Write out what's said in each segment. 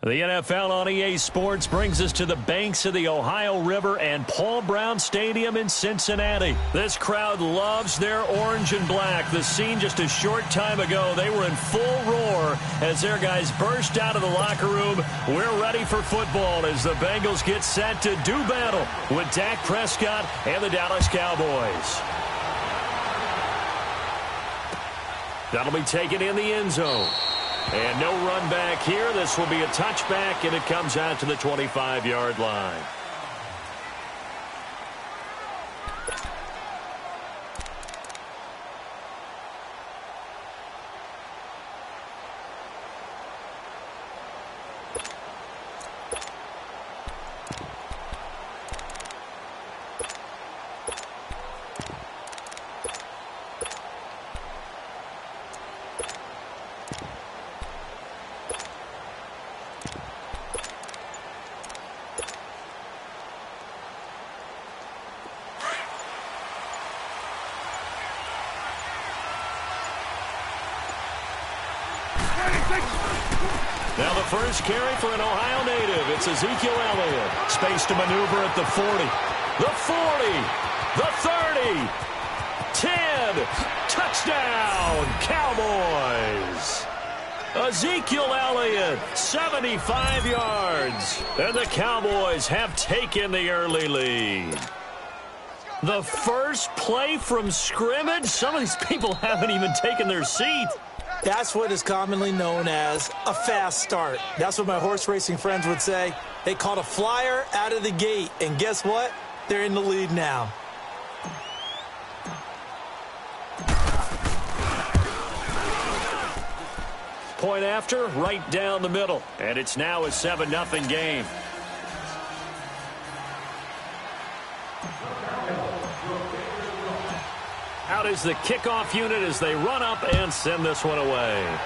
The NFL on EA Sports brings us to the banks of the Ohio River and Paul Brown Stadium in Cincinnati. This crowd loves their orange and black. The scene just a short time ago, they were in full roar as their guys burst out of the locker room. We're ready for football as the Bengals get set to do battle with Dak Prescott and the Dallas Cowboys. That'll be taken in the end zone. And no run back here. This will be a touchback, and it comes out to the 25-yard line. Now the first carry for an Ohio native. It's Ezekiel Elliott. Space to maneuver at the 40. The 40. The 30. 10. Touchdown, Cowboys. Ezekiel Elliott, 75 yards. And the Cowboys have taken the early lead. The first play from scrimmage? Some of these people haven't even taken their seat. That's what is commonly known as a fast start. That's what my horse racing friends would say. They caught a flyer out of the gate, and guess what? They're in the lead now. Point after, right down the middle. And it's now a 7-0 game. Out is the kickoff unit as they run up and send this one away.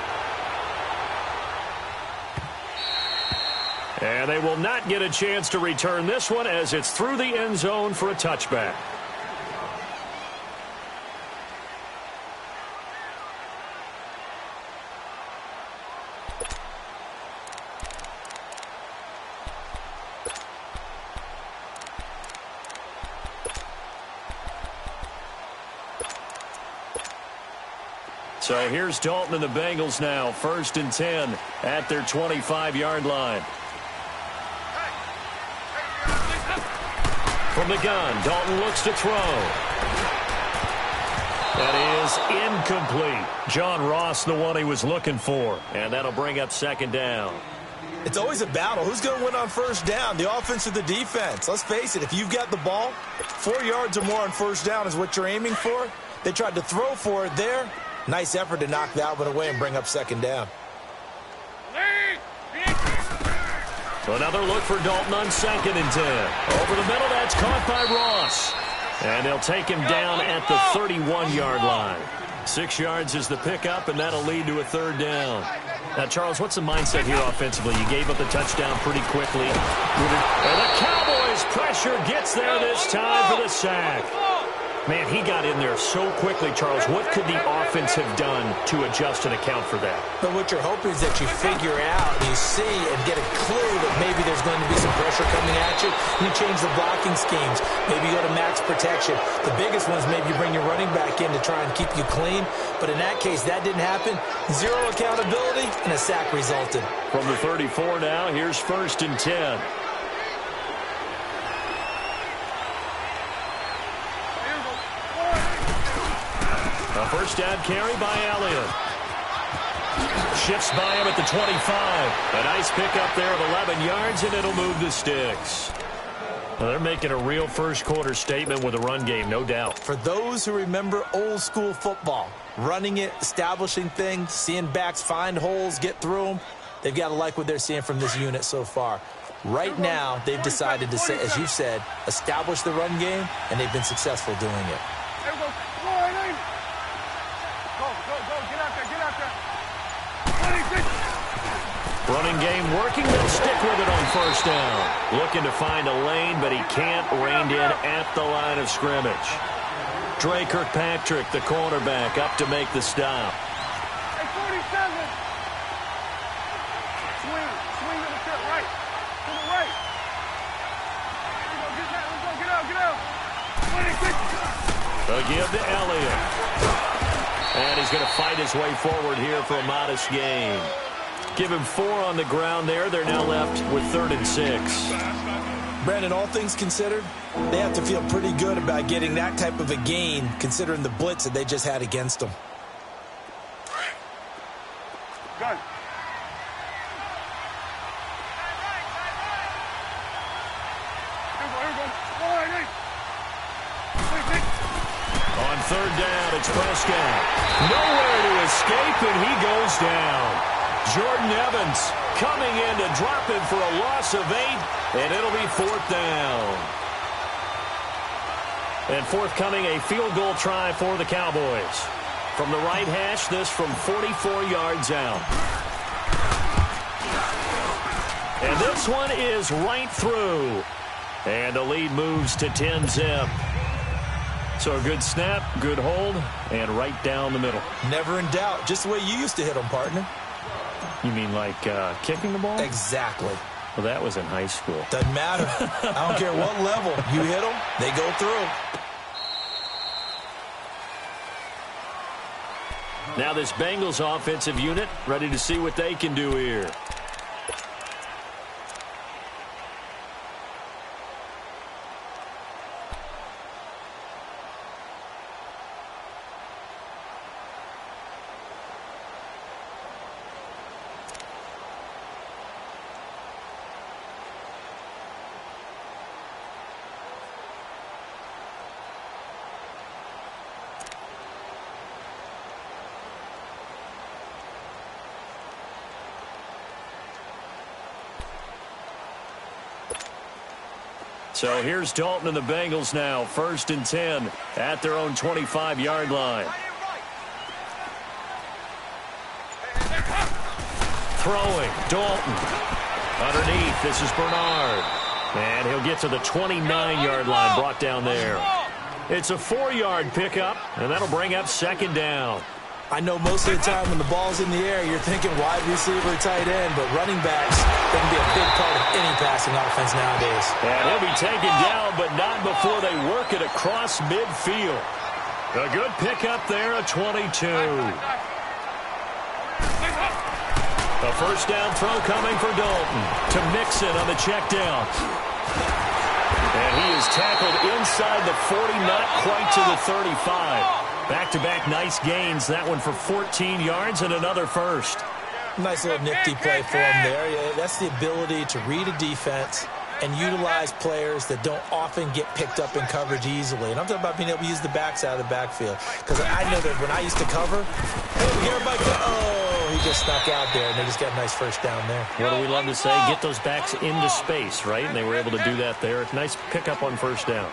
And they will not get a chance to return this one as it's through the end zone for a touchback. So here's Dalton and the Bengals now, 1st and 10 at their 25-yard line. From the gun, Dalton looks to throw. That is incomplete. John Ross, the one he was looking for. And that'll bring up 2nd down. It's always a battle. Who's going to win on 1st down, the offense or the defense? Let's face it, if you've got the ball, 4 yards or more on 1st down is what you're aiming for. They tried to throw for it there. Nice effort to knock that one away and bring up 2nd down. Another look for Dalton on 2nd and 10. Over the middle, that's caught by Ross. And they'll take him down at the 31-yard line. 6 yards is the pickup, and that'll lead to a 3rd down. Now, Charles, what's the mindset here offensively? You gave up the touchdown pretty quickly. And the Cowboys' pressure gets there this time for the sack. Man, he got in there so quickly, Charles. What could the offense have done to adjust and account for that? But what you're hoping is that you figure out, you see, and get a clue that maybe there's going to be some pressure coming at you, and you change the blocking schemes. Maybe you go to max protection. The biggest one is maybe you bring your running back in to try and keep you clean. But in that case, that didn't happen. 0 accountability, and a sack resulted. From the 34 now, here's 1st and 10. A 1st down carry by Elliott. Shifts by him at the 25. A nice pickup there of 11 yards, and it'll move the sticks. Well, they're making a real first-quarter statement with a run game, no doubt. For those who remember old-school football, running it, establishing things, seeing backs find holes, get through them, they've got to like what they're seeing from this unit so far. Right now, they've decided to, say, as you said, establish the run game, and they've been successful doing it. Running game working. They'll stick with it on 1st down. Looking to find a lane, but he can't. Reined in at the line of scrimmage. Dre Kirkpatrick, the cornerback, up to make the stop. Hey, 47. Swing to the field. Again to Elliott. And he's going to fight his way forward here for a modest gain. Give him 4 on the ground there. They're now left with 3rd and 6. Brandon, all things considered, they have to feel pretty good about getting that type of a gain, considering the blitz that they just had against them. Gun. On 3rd down, it's Prescott. Nowhere to escape, and he goes down. Jordan Evans coming in to drop him for a loss of 8, and it'll be 4th down. And forthcoming, a field goal try for the Cowboys. From the right hash, this from 44 yards out. And this one is right through. And the lead moves to 10-zip. So a good snap, good hold, and right down the middle. Never in doubt. Just the way you used to hit them, partner. You mean like kicking the ball? Exactly. Well, that was in high school. Doesn't matter. I don't care what level. You hit them, they go through. Now this Bengals offensive unit ready to see what they can do here. So here's Dalton and the Bengals now. 1st and 10 at their own 25-yard line. Throwing, Dalton. Underneath, this is Bernard. And he'll get to the 29-yard line, brought down there. It's a 4-yard pickup, and that'll bring up 2nd down. I know most of the time when the ball's in the air, you're thinking wide receiver, tight end, but running backs, they can be a big part of any passing offense nowadays. And he'll be taken down, but not before they work it across midfield. A good pickup there, a 22. A 1st down throw coming for Dalton to Mixon on the check down. And he is tackled inside the 40, not quite to the 35. Back-to-back nice gains. That one for 14 yards and another 1st. Nice little nifty play for him there. Yeah, that's the ability to read a defense and utilize players that don't often get picked up in coverage easily. And I'm talking about being able to use the backs out of the backfield. Because I know that when I used to cover, hey, everybody go, oh, he just snuck out there, and they just got a nice 1st down there. What do we love to say? Get those backs into space, right? And they were able to do that there. Nice pickup on 1st down.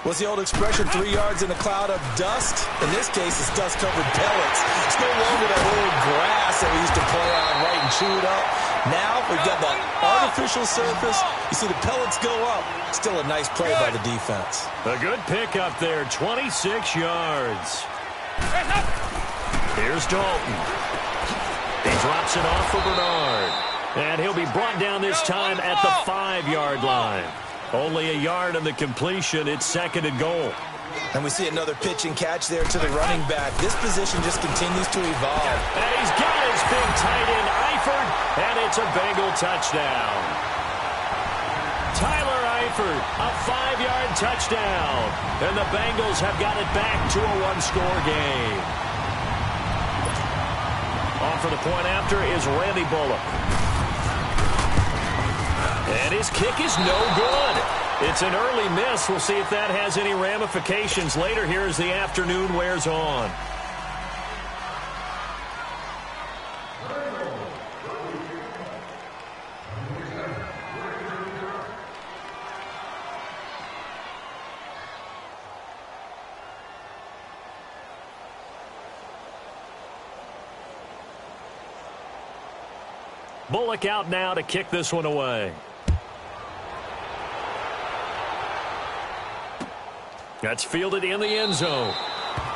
What's the old expression, 3 yards in a cloud of dust? In this case, it's dust-covered pellets. It's no longer that old grass that we used to play on, right, and chew it up. Now we've got that artificial surface. You see the pellets go up. Still a nice play by the defense. A good pickup there, 26 yards. Here's Dalton. He drops it off for Bernard. And he'll be brought down this time at the 5-yard line. Only a yard on the completion. It's 2nd and goal. And we see another pitch and catch there to the running back. This position just continues to evolve. And he's got his big tight end, Eifert, and it's a Bengal touchdown. Tyler Eifert, a 5-yard touchdown. And the Bengals have got it back to a 1-score game. On for the point after is Randy Bullock. And his kick is no good. It's an early miss. We'll see if that has any ramifications later here as the afternoon wears on. Bullock out now to kick this one away. That's fielded in the end zone.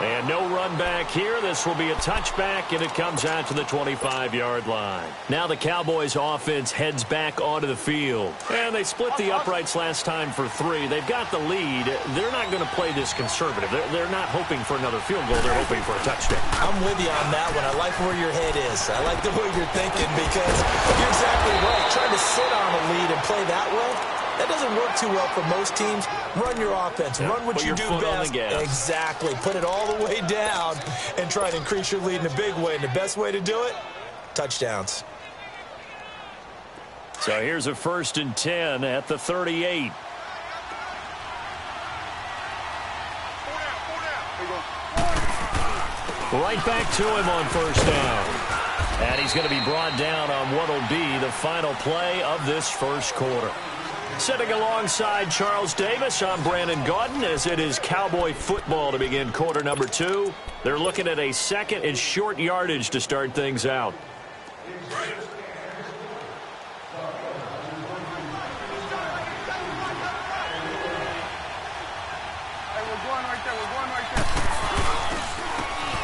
And no run back here. This will be a touchback, and it comes out to the 25-yard line. Now the Cowboys offense heads back onto the field. And they split the uprights last time for 3. They've got the lead. They're not going to play this conservative. They're not hoping for another field goal. They're hoping for a touchdown. I'm with you on that one. I like where your head is. I like the way you're thinking because you're exactly right. Trying to sit on a lead and play that way, that doesn't work too well for most teams. Run your offense. Run what you do best. Exactly. Put it all the way down and try to increase your lead in a big way. And the best way to do it, touchdowns. So here's a 1st and 10 at the 38. Right back to him on 1st down. And he's going to be brought down on what will be the final play of this 1st quarter. Sitting alongside Charles Davis, I'm Brandon Gaudin as it is Cowboy football to begin quarter number 2. They're looking at a 2nd and short yardage to start things out.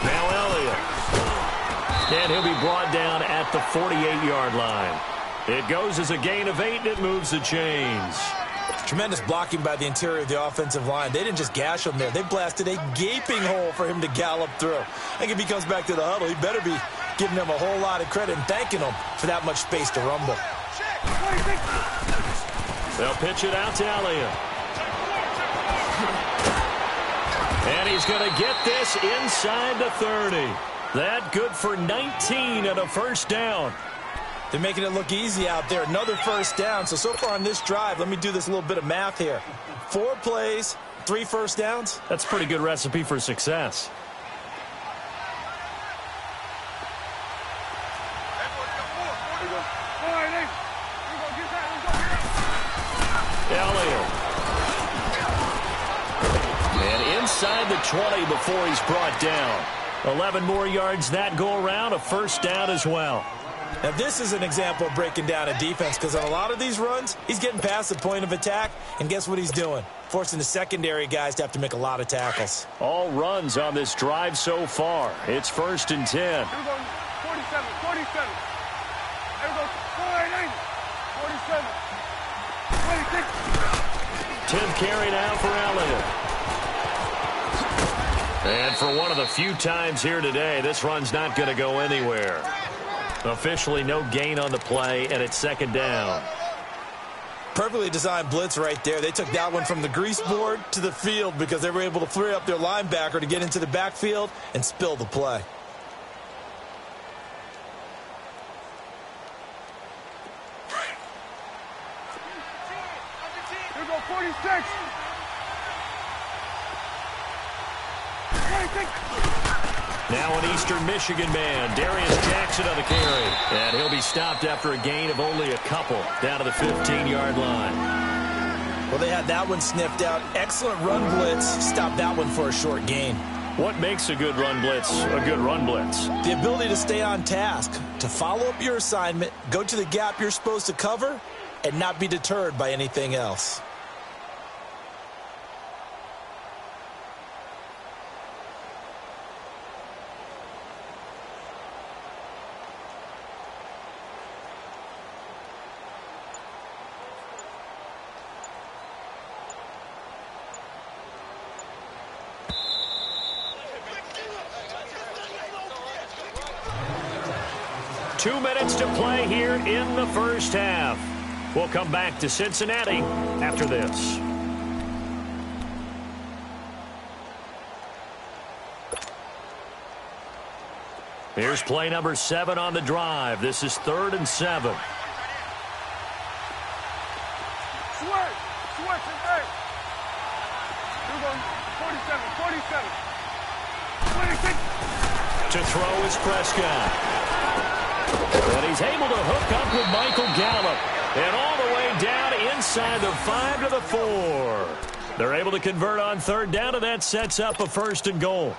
Now Elliott. And he'll be brought down at the 48-yard line. It goes as a gain of 8, and it moves the chains. Tremendous blocking by the interior of the offensive line. They didn't just gash him there. They blasted a gaping hole for him to gallop through. I think if he comes back to the huddle, he better be giving them a whole lot of credit and thanking them for that much space to rumble. They'll pitch it out to Elliott. And he's going to get this inside the 30. That good for 19 and a 1st down. They're making it look easy out there. Another 1st down. So far on this drive, let me do this little bit of math here. 4 plays, 3 1st downs. That's a pretty good recipe for success. Elliott. And inside the 20 before he's brought down. 11 more yards that go around, a 1st down as well. Now, this is an example of breaking down a defense because on a lot of these runs, he's getting past the point of attack, and guess what he's doing? Forcing the secondary guys to have to make a lot of tackles. All runs on this drive so far. It's 1st and 10. Here we go, 47, 47. Here we go, 49, 47, 26. 10th carry now for Elliott. And for one of the few times here today, this run's not going to go anywhere. Officially no gain on the play, and it's 2nd down. Perfectly designed blitz right there. They took that one from the grease board to the field because they were able to free up their linebacker to get into the backfield and spill the play. Here we go, 46. 26. Now an Eastern Michigan man, Darius Jackson on the carry. And he'll be stopped after a gain of only a couple down to the 15-yard line. Well, they had that one sniffed out. Excellent run blitz. Stopped that one for a short gain. What makes a good run blitz a good run blitz? The ability to stay on task, to follow up your assignment, go to the gap you're supposed to cover, and not be deterred by anything else. Two minutes to play here in the 1st half. We'll come back to Cincinnati after this. Here's play number 7 on the drive. This is 3rd and 7. Switch, hey. Here we go, 47, 47. 26. To throw is Prescott. And he's able to hook up with Michael Gallup. And all the way down inside the 5 to the 4. They're able to convert on 3rd down, and that sets up a 1st and goal.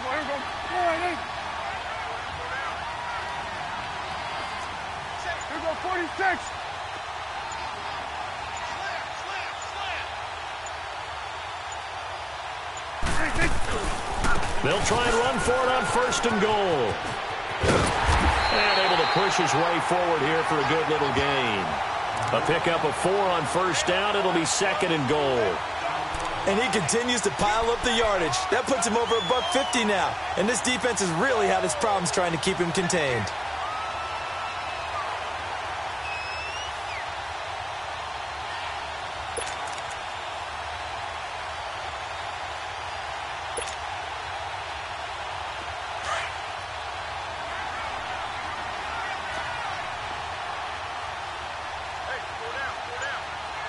Here we go. 4 and 8. Here we go. 46. They'll try and run for it on first and goal. And able to push his way forward here for a good little gain. A pickup of 4 on first down. It'll be second and goal. And he continues to pile up the yardage. That puts him over $150 now. And this defense has really had its problems trying to keep him contained.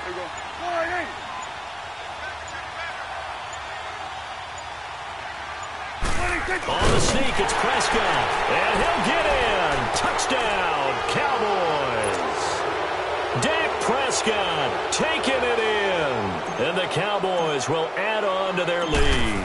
Here we go. 4 and 8. On the sneak, it's Prescott. And he'll get in. Touchdown, Cowboys. Dak Prescott taking it in. And the Cowboys will add on to their lead.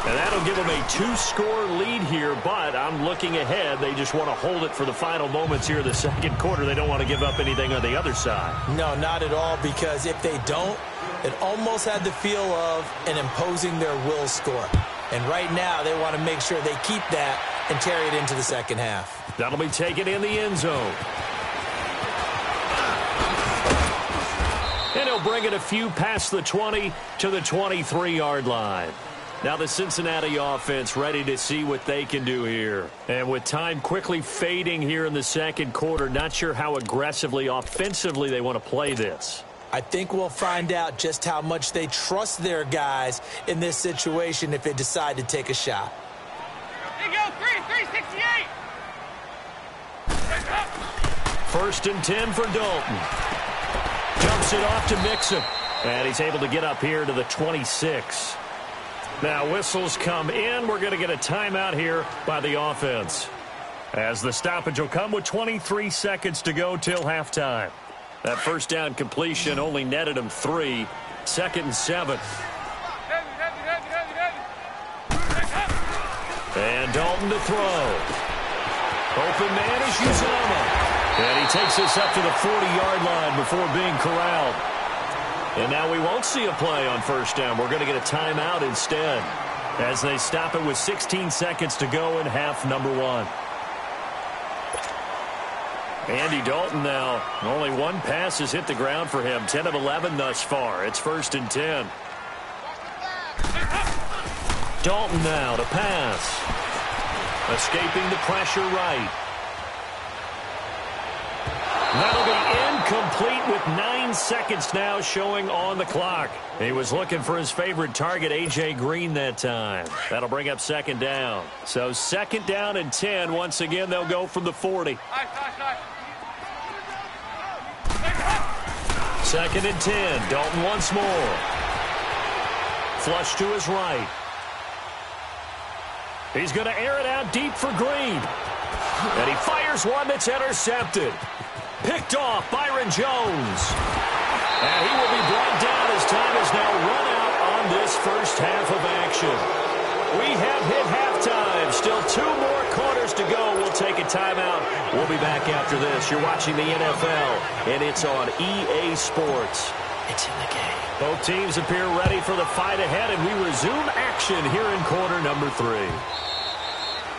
And that'll give them a 2-score lead here, but I'm looking ahead. They just want to hold it for the final moments here of the second quarter. They don't want to give up anything on the other side. No, not at all, because if they don't, it almost had the feel of an imposing their will score. And right now, they want to make sure they keep that and carry it into the second half. That'll be taken in the end zone. And he'll bring it a few past the 20 to the 23-yard line. Now the Cincinnati offense ready to see what they can do here. And with time quickly fading here in the second quarter, not sure how aggressively, offensively they want to play this. I think we'll find out just how much they trust their guys in this situation if they decide to take a shot. Here you go. 368. First and 10 for Dalton. Jumps it off to Mixon. And he's able to get up here to the 26. Now whistles come in. We're going to get a timeout here by the offense, as the stoppage will come with 23 seconds to go till halftime. That first down completion only netted him 3. Second and 7. And Dalton to throw. Open man is Uzomah. And he takes this up to the 40-yard line before being corralled. And now we won't see a play on first down. We're going to get a timeout instead, as they stop it with 16 seconds to go in half number 1. Andy Dalton now, only one pass has hit the ground for him. 10 of 11 thus far. It's first and 10. Dalton now to pass. Escaping the pressure right. That'll be incomplete with 9 seconds now showing on the clock. He was looking for his favorite target, A.J. Green, that time. That'll bring up second down. So second down and 10. Once again, they'll go from the 40. Second and 10. Dalton once more. Flush to his right. He's going to air it out deep for Green. And he fires one that's intercepted. Picked off Byron Jones. And he will be brought down as time is now run out on this first half of action. We have hit halftime. Still 2 more quarters to go. We'll take a timeout. We'll be back after this. You're watching the NFL, and it's on EA Sports. It's in the game. Both teams appear ready for the fight ahead, and we resume action here in quarter number 3.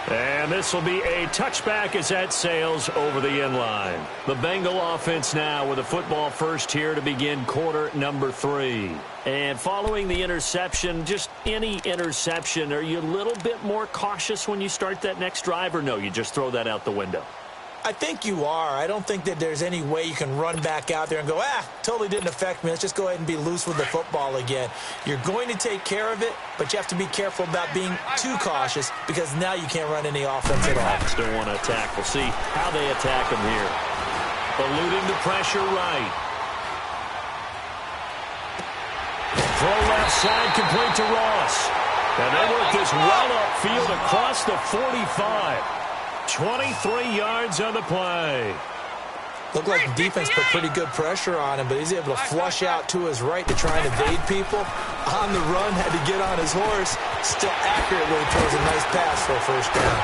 And this will be a touchback as that sails over the end line. The Bengal offense now with a football first here to begin quarter number 3. And following the interception, just any interception, are you a little bit more cautious when you start that next drive, or no, you just throw that out the window? I think you are. I don't think that there's any way you can run back out there and go, totally didn't affect me. Let's just go ahead and be loose with the football again. You're going to take care of it, but you have to be careful about being too cautious, because now you can't run any offense at all. Still want to attack. We'll see how they attack him here. Eluding the pressure right. Throw left side, complete to Ross. And they work this well upfield across the 45. 23 yards on the play. Looked like the defense put pretty good pressure on him, but he's able to flush out to his right to try and evade people. On the run, had to get on his horse. Still accurately throws a nice pass for a first down.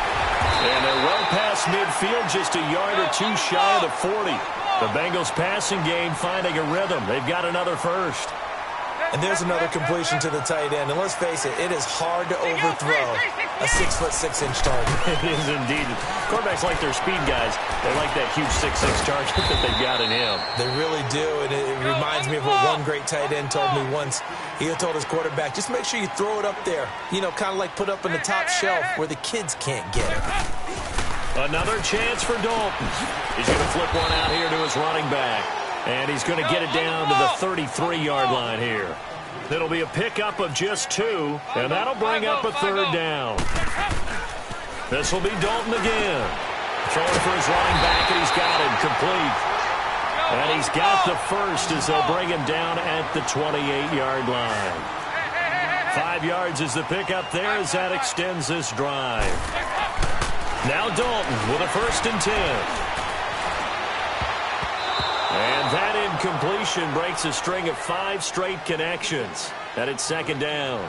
And they're well past midfield, just a yard or two shy of the 40. The Bengals passing game finding a rhythm. They've got another first. And there's another completion to the tight end. And let's face it, it is hard to overthrow a 6'6" target. It is indeed. Quarterbacks like their speed guys. They like that huge 6'6" target that they've got in him. They really do. And it reminds me of what one great tight end told me once. He told his quarterback, just make sure you throw it up there. You know, kind of like put up on the top shelf where the kids can't get it. Another chance for Dalton. He's going to flip one out here to his running back. And he's going to get it down to the 33-yard line here. It'll be a pickup of just 2, and that'll bring up a third down. This will be Dalton again. Throwing for his running back, and he's got it complete. And he's got the first as they'll bring him down at the 28-yard line. 5 yards is the pickup there as that extends this drive. Now Dalton with a 1st and 10. And that incompletion breaks a string of 5 straight connections. And it's 2nd down.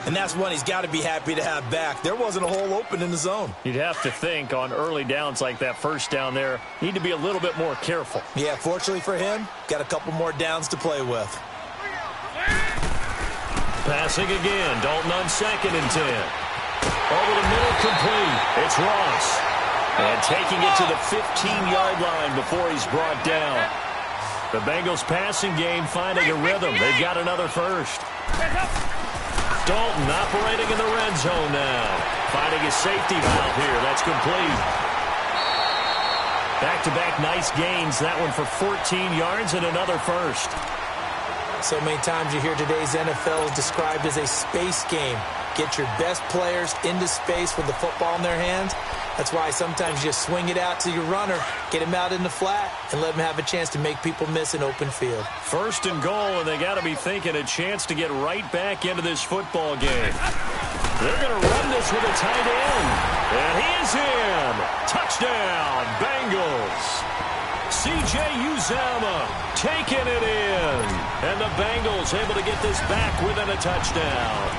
And that's one he's got to be happy to have back. There wasn't a hole open in the zone. You'd have to think on early downs like that first down there, need to be a little bit more careful. Yeah, fortunately for him, got a couple more downs to play with. Passing again, Dalton on 2nd and 10. Over the middle, complete. It's Ross. And taking it to the 15-yard line before he's brought down. The Bengals passing game finding a rhythm. They've got another first. Dalton operating in the red zone now. Finding his safety valve here. That's complete. Back-to-back nice gains. That one for 14 yards and another first. So many times you hear today's NFL is described as a space game. Get your best players into space with the football in their hands. That's why sometimes you just swing it out to your runner, get him out in the flat, and let him have a chance to make people miss an open field. 1st and goal, and they got to be thinking a chance to get right back into this football game. They're going to run this with a tight end. And he is in. Touchdown, Bengals. C.J. Uzomah taking it in. And the Bengals able to get this back within a touchdown.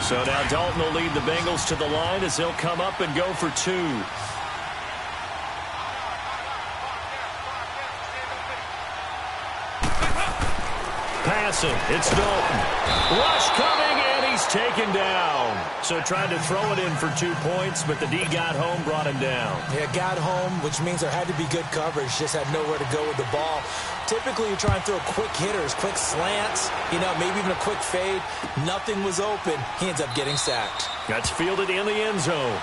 So now Dalton will lead the Bengals to the line as they'll come up and go for 2. Passing, it's Dalton. Rush coming, and he's taken down. So trying to throw it in for 2 points, but the D got home, brought him down. Yeah, got home, which means there had to be good coverage. Just had nowhere to go with the ball. Typically, you try and throw quick hitters, quick slants, you know, maybe even a quick fade. Nothing was open. He ends up getting sacked. That's fielded in the end zone.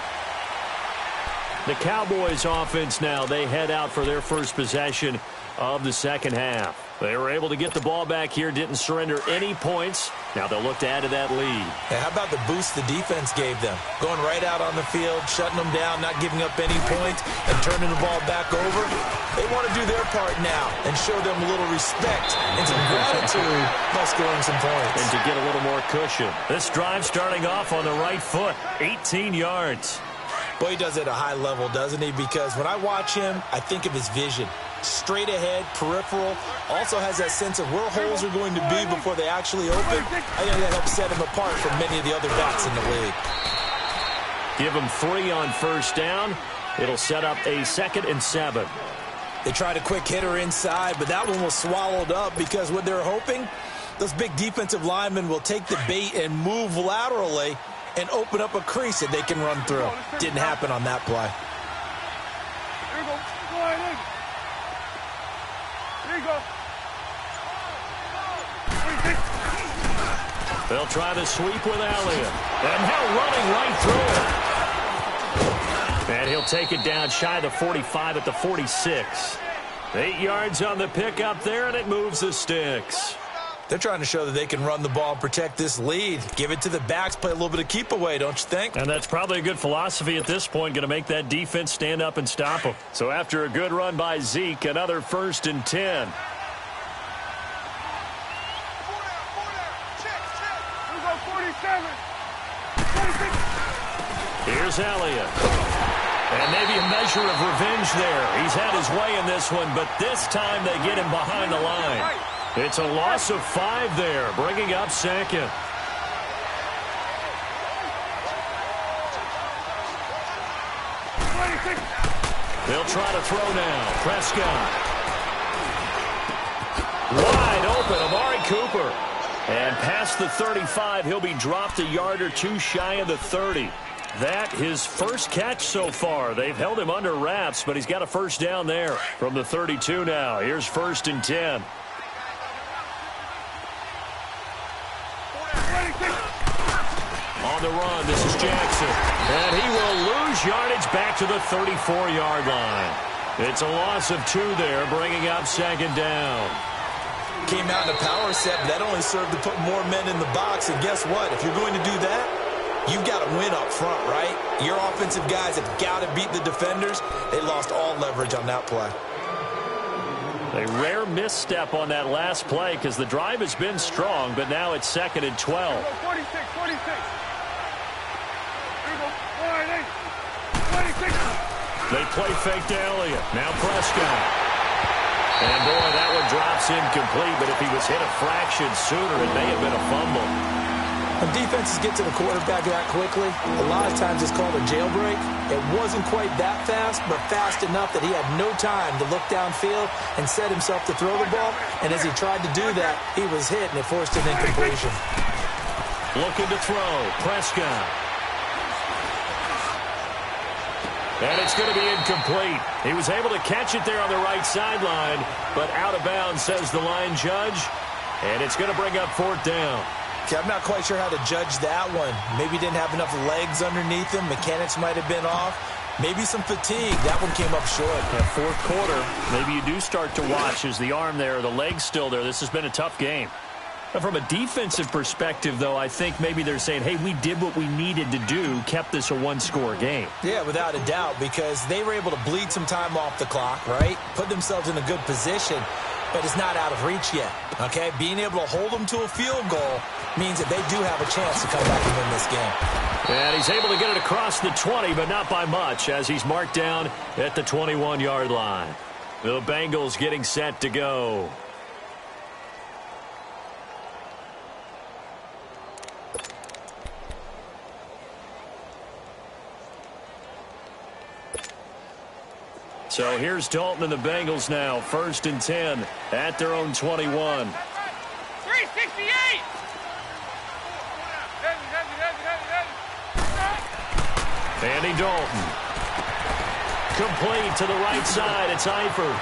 The Cowboys offense now, they head out for their first possession of the second half. They were able to get the ball back here, didn't surrender any points. Now they'll look to add to that lead. Yeah, how about the boost the defense gave them? Going right out on the field, shutting them down, not giving up any points, and turning the ball back over. They want to do their part now and show them a little respect and some gratitude by scoring some points. And to get a little more cushion. This drive starting off on the right foot, 18 yards. Boy, he does it at a high level, doesn't he? Because when I watch him, I think of his vision. Straight ahead, peripheral, also has that sense of where holes are going to be before they actually open. I think that helps set him apart from many of the other backs in the league. Give him 3 on first down. It'll set up a 2nd and 7. They tried a quick hitter inside, but that one was swallowed up because what they're hoping, those big defensive linemen will take the bait and move laterally and open up a crease that they can run through. Didn't happen on that play. Here you go. Go ahead in. Here you go. They'll try the sweep with Elliott. And now running right through it. And he'll take it down shy of the 45 at the 46. 8 yards on the pickup there, and it moves the sticks. They're trying to show that they can run the ball and protect this lead. Give it to the backs, play a little bit of keep away, don't you think? And that's probably a good philosophy at this point, going to make that defense stand up and stop them. So after a good run by Zeke, another 1st and 10. Here's Elliott. And maybe a measure of revenge there. He's had his way in this one, but this time they get him behind the line. It's a loss of 5 there, bringing up second. They'll try to throw now. Prescott. Wide open, Amari Cooper. And past the 35, he'll be dropped a yard or two shy of the 30. That his first catch so far. They've held him under wraps, but he's got a first down there from the 32 now. Here's 1st and 10. On the run, this is Jackson. And he will lose yardage back to the 34-yard line. It's a loss of 2 there, bringing up 2nd down. Came out in a power set, but that only served to put more men in the box. And guess what? If you're going to do that, you've got to win up front, right? Your offensive guys have got to beat the defenders. They lost all leverage on that play. A rare misstep on that last play because the drive has been strong, but now it's 2nd and 12. 46. They play fake to Elliott. Now Prescott. And boy, that one drops incomplete, but if he was hit a fraction sooner, it may have been a fumble. When defenses get to the quarterback that quickly, a lot of times it's called a jailbreak. It wasn't quite that fast, but fast enough that he had no time to look downfield and set himself to throw the ball. And as he tried to do that, he was hit, and it forced an incompletion. Looking to throw. Prescott. And it's going to be incomplete. He was able to catch it there on the right sideline, but out of bounds, says the line judge. And it's going to bring up 4th down. Okay, I'm not quite sure how to judge that one. Maybe he didn't have enough legs underneath him. Mechanics might have been off. Maybe some fatigue. That one came up short. That 4th quarter, maybe you do start to watch as the arm there, the leg's still there. This has been a tough game. From a defensive perspective, though, I think maybe they're saying, hey, we did what we needed to do, kept this a 1-score game. Yeah, without a doubt, because they were able to bleed some time off the clock, right? Put themselves in a good position, but it's not out of reach yet, okay? Being able to hold them to a field goal means that they do have a chance to come back and win this game. And he's able to get it across the 20, but not by much, as he's marked down at the 21-yard line. The Bengals getting set to go. So here's Dalton and the Bengals now. 1st and 10 at their own 21. 368. Andy Dalton. Complete to the right side. It's Eifert.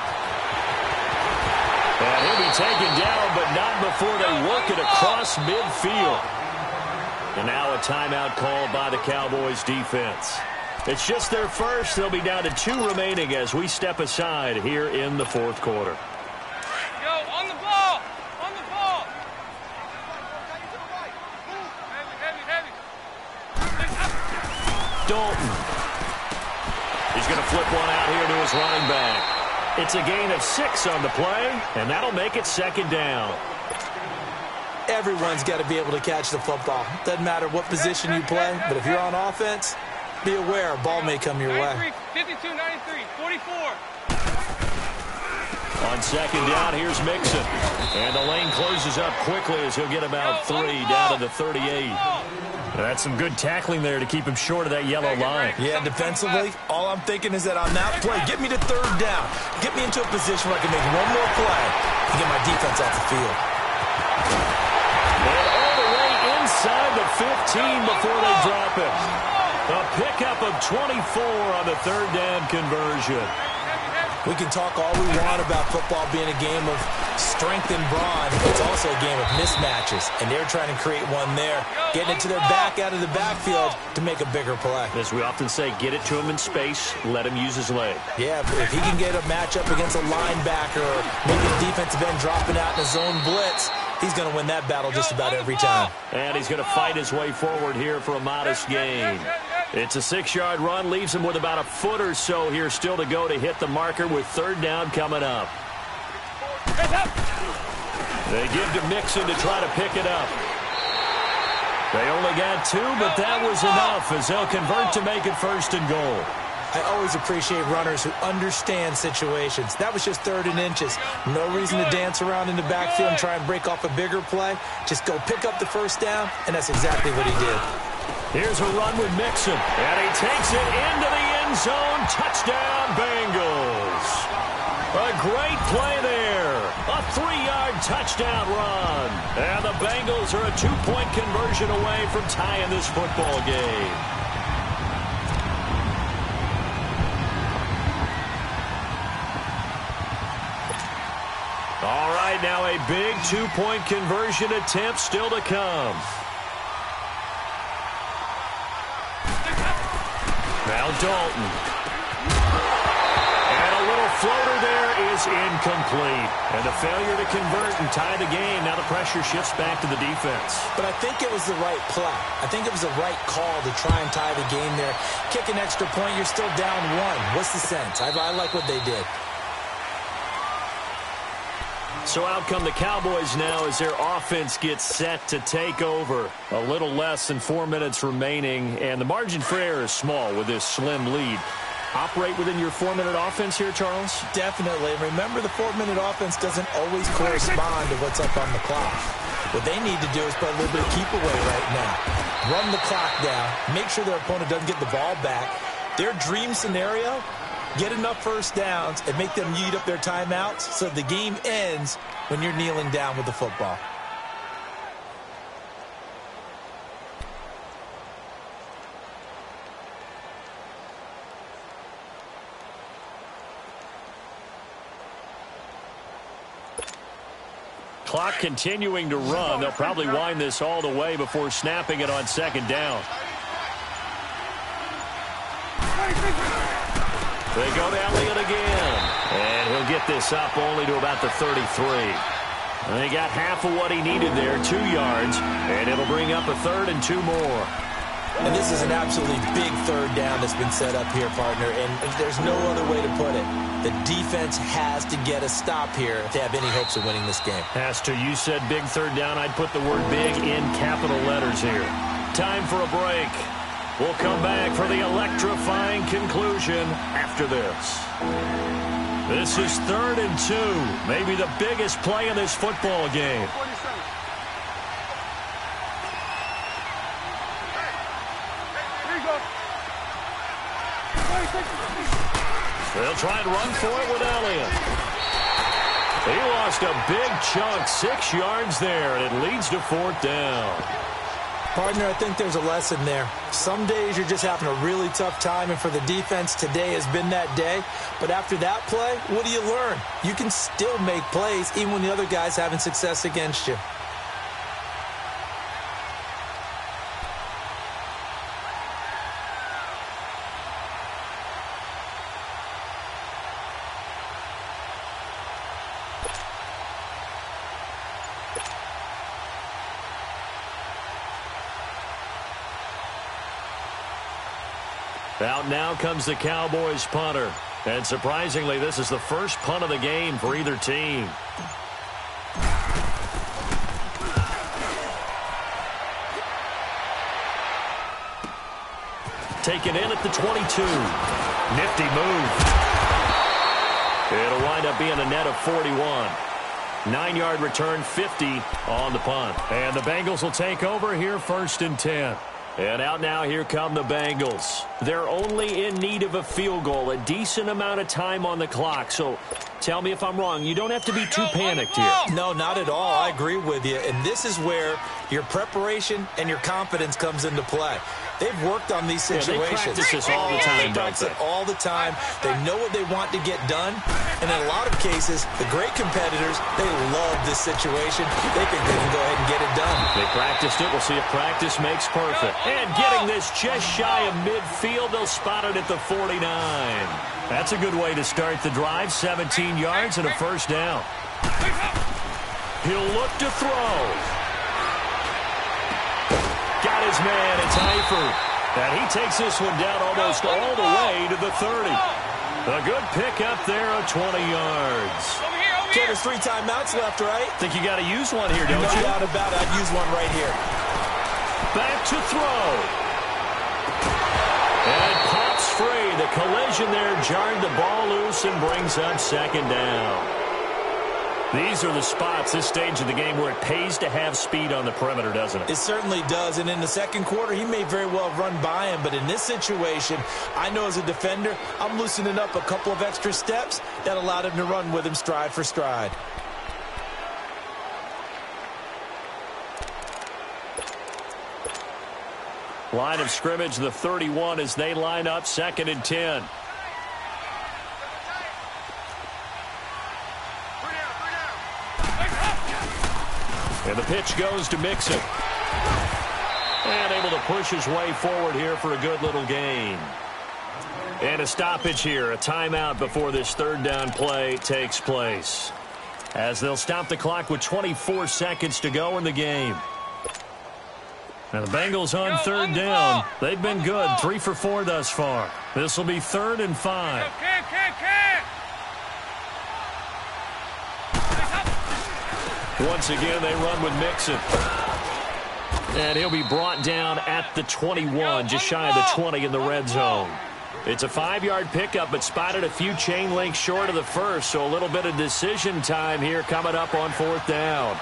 And he'll be taken down, but not before they work it across midfield. And now a timeout called by the Cowboys defense. It's just their first. They'll be down to 2 remaining as we step aside here in the 4th quarter. Yo, on the ball. On the ball. Heavy. Dalton. He's going to flip one out here to his running back. It's a gain of 6 on the play, and that'll make it 2nd down. Everyone's got to be able to catch the football. Doesn't matter what position you play, but if you're on offense, be aware a ball may come your way. 52, 93, 44. On 2nd down, here's Mixon. And the lane closes up quickly as he'll get about 3 down to the 38. That's some good tackling there to keep him short of that yellow line. Yeah, defensively, all I'm thinking is that on that play, get me to 3rd down. Get me into a position where I can make one more play and get my defense off the field. And all the way inside the 15 before they drop it. A pickup of 24 on the 3rd down conversion. We can talk all we want about football being a game of strength and brawn. It's also a game of mismatches, and they're trying to create one there, getting it to their back out of the backfield to make a bigger play. As we often say, get it to him in space, let him use his leg. Yeah, if he can get a matchup against a linebacker or maybe a defensive end dropping out in a zone blitz, he's going to win that battle just about every time. And he's going to fight his way forward here for a modest gain. It's a 6-yard run, leaves him with about a foot or so here still to go to hit the marker with 3rd down coming up. They give to Mixon to try to pick it up. They only got 2, but that was enough as they'll convert to make it 1st and goal. I always appreciate runners who understand situations. That was just 3rd and inches. No reason to dance around in the backfield and try and break off a bigger play. Just go pick up the 1st down, and that's exactly what he did. Here's a run with Mixon, and he takes it into the end zone. Touchdown, Bengals. A great play there. A 3-yard touchdown run. And the Bengals are a 2-point conversion away from tying this football game. All right, now a big 2-point conversion attempt still to come. Now Dalton. And a little floater there is incomplete. And the failure to convert and tie the game. Now the pressure shifts back to the defense. But I think it was the right play. I think it was the right call to try and tie the game there. Kick an extra point, you're still down 1. What's the sense? I like what they did. So out come the Cowboys now as their offense gets set to take over. A little less than 4 minutes remaining, and the margin for error is small with this slim lead. Operate within your 4-minute offense here, Charles? Definitely. Remember, the 4-minute offense doesn't always correspond to what's up on the clock. What they need to do is play a little bit of keep away right now. Run the clock down. Make sure their opponent doesn't get the ball back. Their dream scenario, get enough 1st downs and make them eat up their timeouts so the game ends when you're kneeling down with the football. Clock continuing to run. They'll probably wind this all the way before snapping it on 2nd down. They go to Elliott again. And he'll get this up only to about the 33. And they got half of what he needed there, 2 yards. And it'll bring up a 3rd and 2 more. And this is an absolutely big 3rd down that's been set up here, partner. And there's no other way to put it. The defense has to get a stop here if they have any hopes of winning this game. Has to. You said big 3rd down. I'd put the word big in capital letters here. Time for a break. We'll come back for the electrifying conclusion after this. This is 3rd and 2. Maybe the biggest play in this football game. They'll try and run for it with Elliott. He lost a big chunk, 6 yards there, and it leads to 4th down. Partner, I think there's a lesson there. Some days you're just having a really tough time, and for the defense, today has been that day. But after that play, what do you learn? You can still make plays even when the other guy's having success against you. Out now comes the Cowboys punter. And surprisingly, this is the first punt of the game for either team. Taken in at the 22. Nifty move. It'll wind up being a net of 41. 9-yard return, 50 on the punt. And the Bengals will take over here 1st and 10. And out now, here come the Bengals. They're only in need of a field goal, a decent amount of time on the clock. So tell me if I'm wrong. You don't have to be too panicked here. No, not at all. I agree with you. And this is where your preparation and your confidence comes into play. They've worked on these situations. They practice this all the time, They practice it all the time. They know what they want to get done. And in a lot of cases, the great competitors, they love this situation. They think they can go ahead and get it done. They practiced it. We'll see if practice makes perfect. And getting this just shy of midfield, they'll spot it at the 49. That's a good way to start the drive. 17 yards and a 1st down. He'll look to throw. Got his man. It's Eifert. And he takes this one down almost all the way to the 30. A good pickup there of 20 yards. Okay, there's 3 timeouts left, right? Think you got to use one here, don't you? No doubt about it. I'd use one right here. Back to throw. And it pops free. The collision there jarred the ball loose and brings up second down. These are the spots, this stage of the game, where it pays to have speed on the perimeter, doesn't it? It certainly does. And in the second quarter, he may very well run by him. But in this situation, I know as a defender, I'm loosening up a couple of extra steps that allowed him to run with him stride for stride. Line of scrimmage, the 31, as they line up 2nd and 10. And the pitch goes to Mixon. And able to push his way forward here for a good little gain. And a stoppage here, a timeout before this third down play takes place. As they'll stop the clock with 24 seconds to go in the game. Now the Bengals on third down. They've been good, 3 for 4 thus far. This will be 3rd and 5. Once again, they run with Mixon. And he'll be brought down at the 21, just shy of the 20 in the red zone. It's a 5-yard pickup, but spotted a few chain links short of the first, so a little bit of decision time here coming up on 4th down.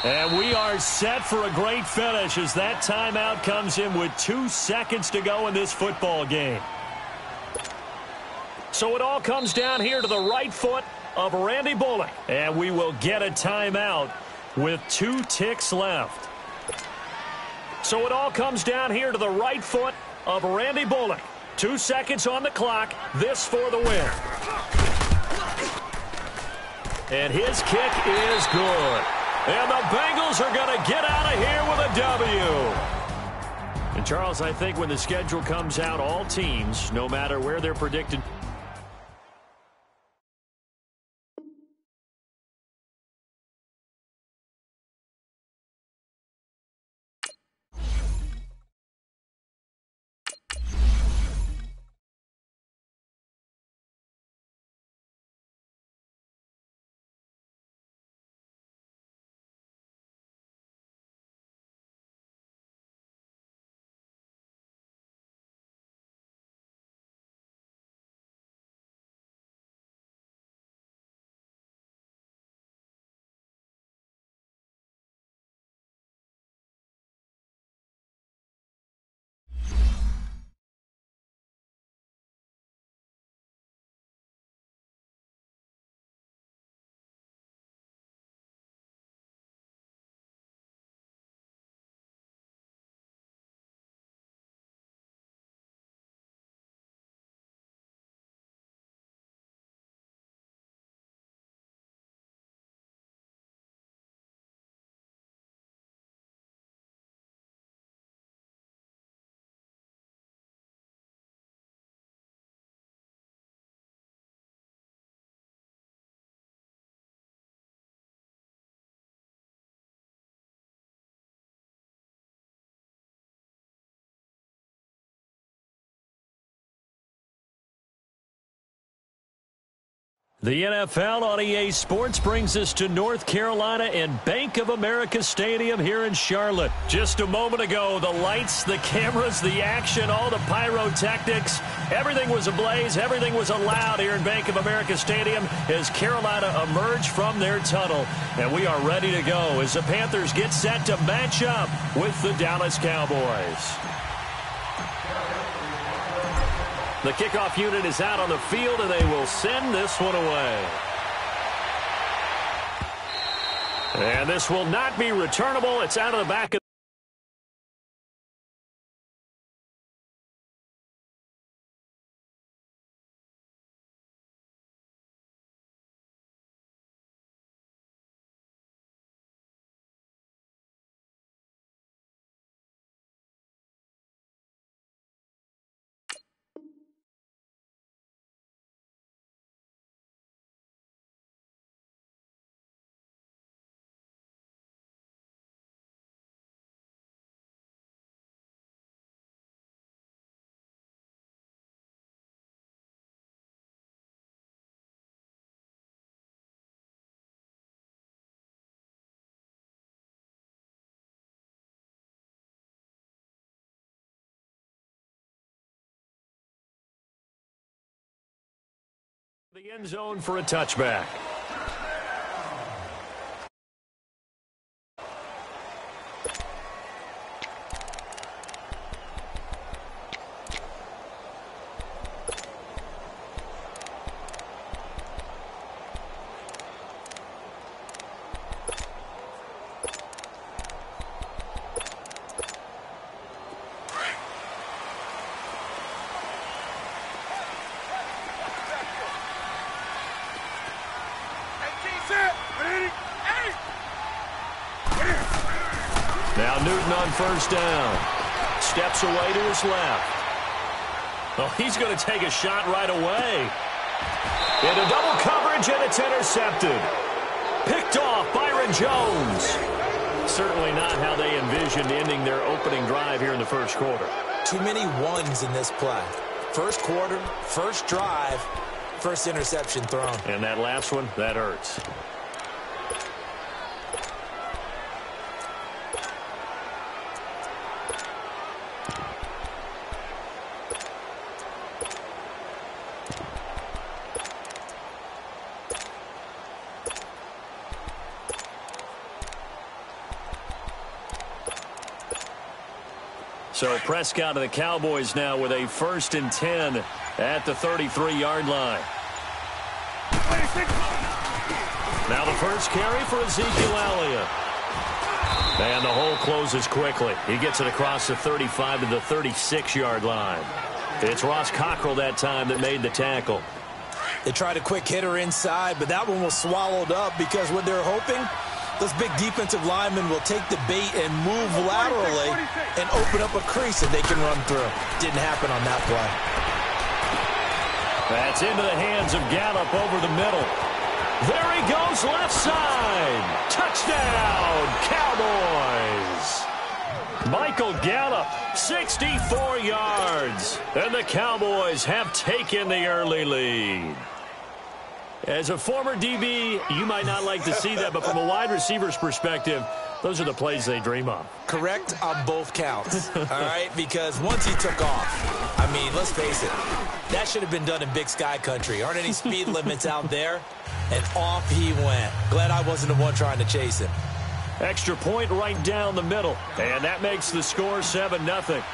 And we are set for a great finish as that timeout comes in with 2 seconds to go in this football game. So it all comes down here to the right foot of Randy Bullock. And we will get a timeout with 2 ticks left. So it all comes down here to the right foot of Randy Bullock. 2 seconds on the clock. This for the win. And his kick is good. And the Bengals are going to get out of here with a W. And Charles, I think when the schedule comes out, all teams, no matter where they're predicted, the NFL on EA Sports brings us to North Carolina and Bank of America Stadium here in Charlotte. Just a moment ago, the lights, the cameras, the action, all the pyrotechnics, everything was ablaze, everything was allowed here in Bank of America Stadium as Carolina emerged from their tunnel. And we are ready to go as the Panthers get set to match up with the Dallas Cowboys. The kickoff unit is out on the field, and they will send this one away. And this will not be returnable. It's out of the back of The end zone for a touchback. Now Newton on first down. Steps away to his left. Oh, he's going to take a shot right away. Into double coverage, and it's intercepted. Picked off Byron Jones. Certainly not how they envisioned ending their opening drive here in the first quarter. Too many ones in this play. First quarter, first drive, first interception thrown. And that last one, that hurts. So Prescott of the Cowboys now with a 1st and 10 at the 33-yard line. Now the first carry for Ezekiel Elliott. And the hole closes quickly. He gets it across the 35 to the 36-yard line. It's Ross Cockrell that time that made the tackle. They tried a quick hitter inside, but that one was swallowed up because what they're hoping, those big defensive linemen will take the bait and move laterally and open up a crease that they can run through. Didn't happen on that play. That's into the hands of Gallup over the middle. There he goes, left side. Touchdown, Cowboys. Michael Gallup, 64 yards. And the Cowboys have taken the early lead. As a former DB, you might not like to see that, but from a wide receiver's perspective, those are the plays they dream of. Correct on both counts, all right? Because once he took off, I mean, let's face it, that should have been done in Big Sky country. Aren't any speed limits out there? And off he went. Glad I wasn't the one trying to chase him. Extra point right down the middle, and that makes the score 7-0.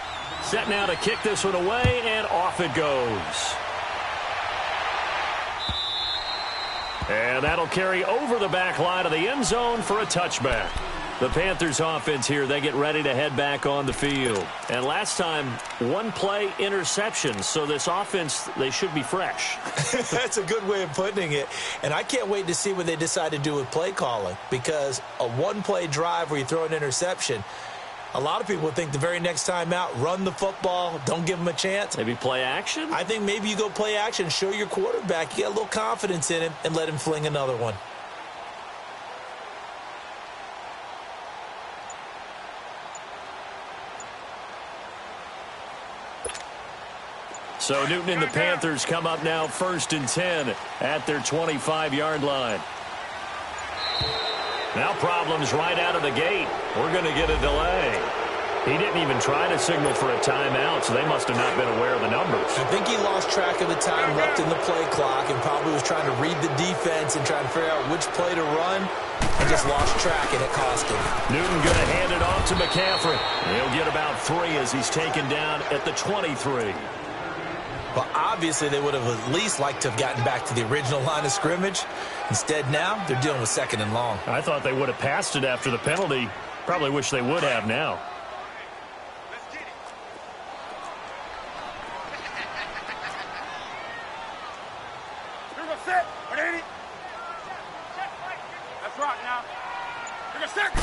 Set now to kick this one away, and off it goes. And that'll carry over the back line of the end zone for a touchback. The Panthers offense here, they get ready to head back on the field. And last time, one play interception. So this offense, they should be fresh. That's a good way of putting it. And I can't wait to see what they decide to do with play calling. Because a one-play drive where you throw an interception, a lot of people think the very next time out, run the football, don't give them a chance. Maybe play action? I think maybe you go play action, show your quarterback, you get a little confidence in him, and let him fling another one. So Newton and the Panthers come up now 1st and 10 at their 25-yard line. Now problems right out of the gate. We're going to get a delay. He didn't even try to signal for a timeout, so they must have not been aware of the numbers. I think he lost track of the time left in the play clock and probably was trying to read the defense and trying to figure out which play to run and just lost track, and it cost him. Newton going to hand it off to McCaffrey. He'll get about 3 as he's taken down at the 23. But obviously they would have at least liked to have gotten back to the original line of scrimmage. Instead now, they're dealing with 2nd and long. I thought they would have passed it after the penalty. Probably wish they would have now. That's right now. Take a second.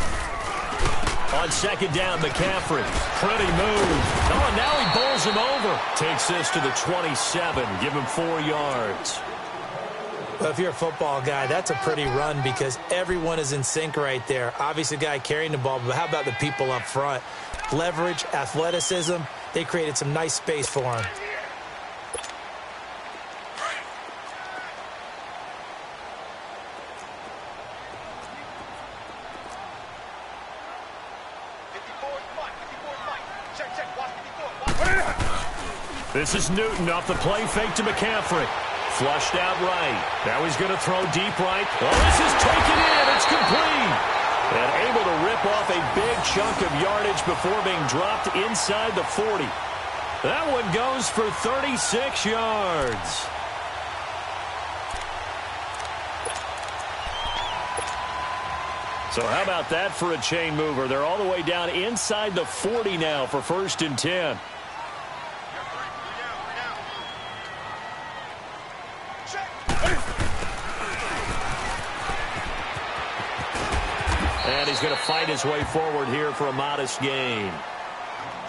On 2nd down, McCaffrey. Pretty move. Oh, and now he bowls him over. Takes this to the 27. Give him 4 yards. Well, if you're a football guy, that's a pretty run because everyone is in sync right there. Obviously, the guy carrying the ball, but how about the people up front? Leverage, athleticism, they created some nice space for him. This is Newton off the play fake to McCaffrey. Flushed out right. Now he's going to throw deep right. Oh, this is taken in. It's complete. And able to rip off a big chunk of yardage before being dropped inside the 40. That one goes for 36 yards. So how about that for a chain mover? They're all the way down inside the 40 now for 1st and 10. And he's going to fight his way forward here for a modest gain.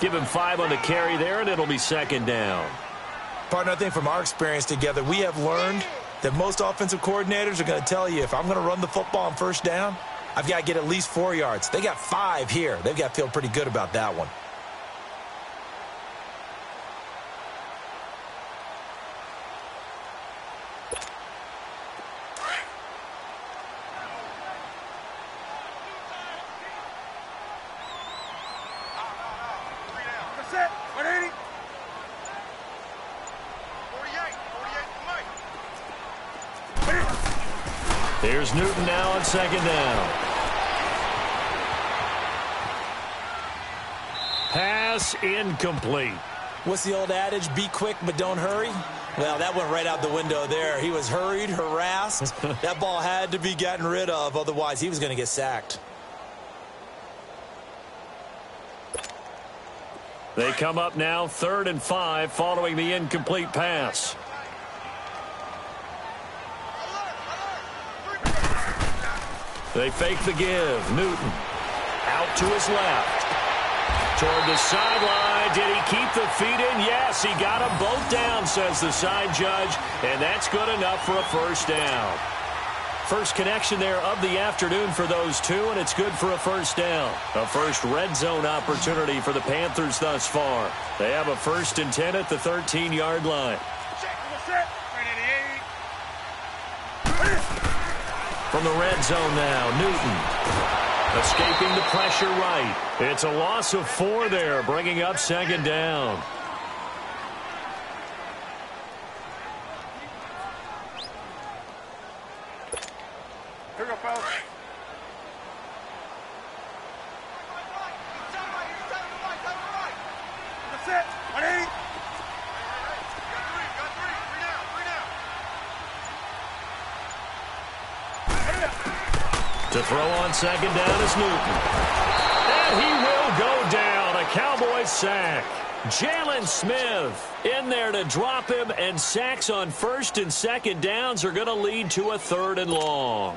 Give him 5 on the carry there, and it'll be 2nd down. Partner, I think from our experience together, we have learned that most offensive coordinators are going to tell you, if I'm going to run the football on 1st down, I've got to get at least 4 yards. They got 5 here. They've got to feel pretty good about that one. Here's Newton now on 2nd down. Pass incomplete. What's the old adage? Be quick, but don't hurry. Well, that went right out the window there. He was hurried, harassed. That ball had to be gotten rid of. Otherwise, he was going to get sacked. They come up now 3rd and 5 following the incomplete pass. They fake the give. Newton out to his left. Toward the sideline. Did he keep the feet in? Yes, he got them both down, says the side judge. And that's good enough for a 1st down. First connection there of the afternoon for those two, and it's good for a 1st down. A first red zone opportunity for the Panthers thus far. They have a 1st and 10 at the 13-yard line. From the red zone now, Newton escaping the pressure right. It's a loss of 4 there, bringing up 2nd down. Here we go, fellas. That's it. 180. To throw on 2nd down is Newton. And he will go down. A Cowboys sack. Jalen Smith in there to drop him, and sacks on 1st and 2nd downs are going to lead to a 3rd and long.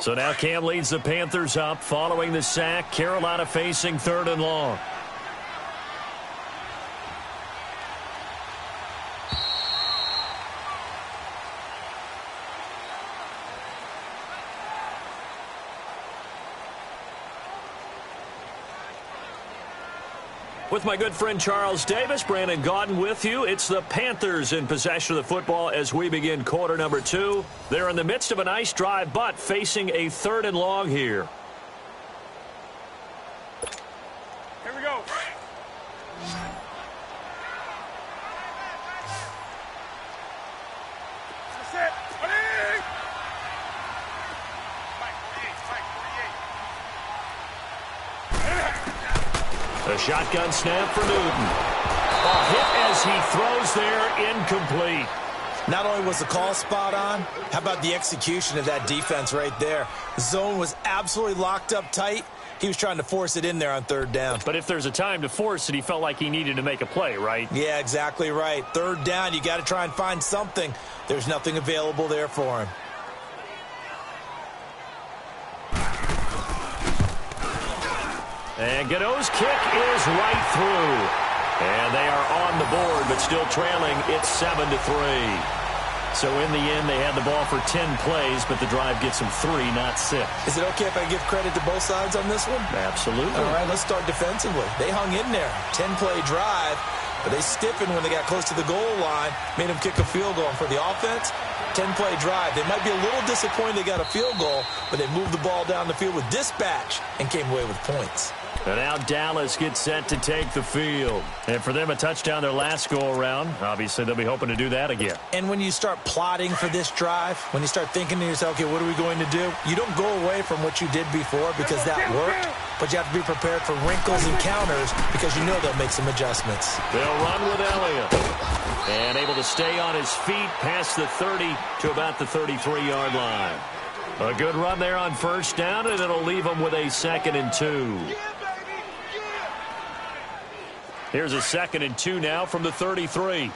So now Cam leads the Panthers up following the sack. Carolina facing 3rd and long. With my good friend Charles Davis, Brandon Gaudin with you. It's the Panthers in possession of the football as we begin quarter number 2. They're in the midst of a nice drive, but facing a 3rd and long here. Here we go. That's it. 180. A shotgun snap for Newton. A hit as he throws there, incomplete. Not only was the call spot on, how about the execution of that defense right there? The zone was absolutely locked up tight. He was trying to force it in there on 3rd down. But if there's a time to force it, he felt like he needed to make a play, right? Yeah, exactly right. 3rd down, you got to try and find something. There's nothing available there for him. And Godot's kick is right through. And they are on the board, but still trailing. It's 7-3. So in the end, they had the ball for 10 plays, but the drive gets them 3, not 6. Is it okay if I give credit to both sides on this one? Absolutely. All right, let's start defensively. They hung in there. 10-play drive, but they stiffened when they got close to the goal line, made them kick a field goal. And for the offense, 10-play drive. They might be a little disappointed they got a field goal, but they moved the ball down the field with dispatch and came away with points. And now Dallas gets set to take the field. And for them, a touchdown their last go-around. Obviously, they'll be hoping to do that again. And when you start plotting for this drive, when you start thinking to yourself, okay, what are we going to do? You don't go away from what you did before because that worked, but you have to be prepared for wrinkles and counters because you know they'll make some adjustments. They'll run with Elliott. And able to stay on his feet past the 30 to about the 33-yard line. A good run there on first down, and it'll leave them with a 2nd and 2. Here's a 2nd and 2 now from the 33.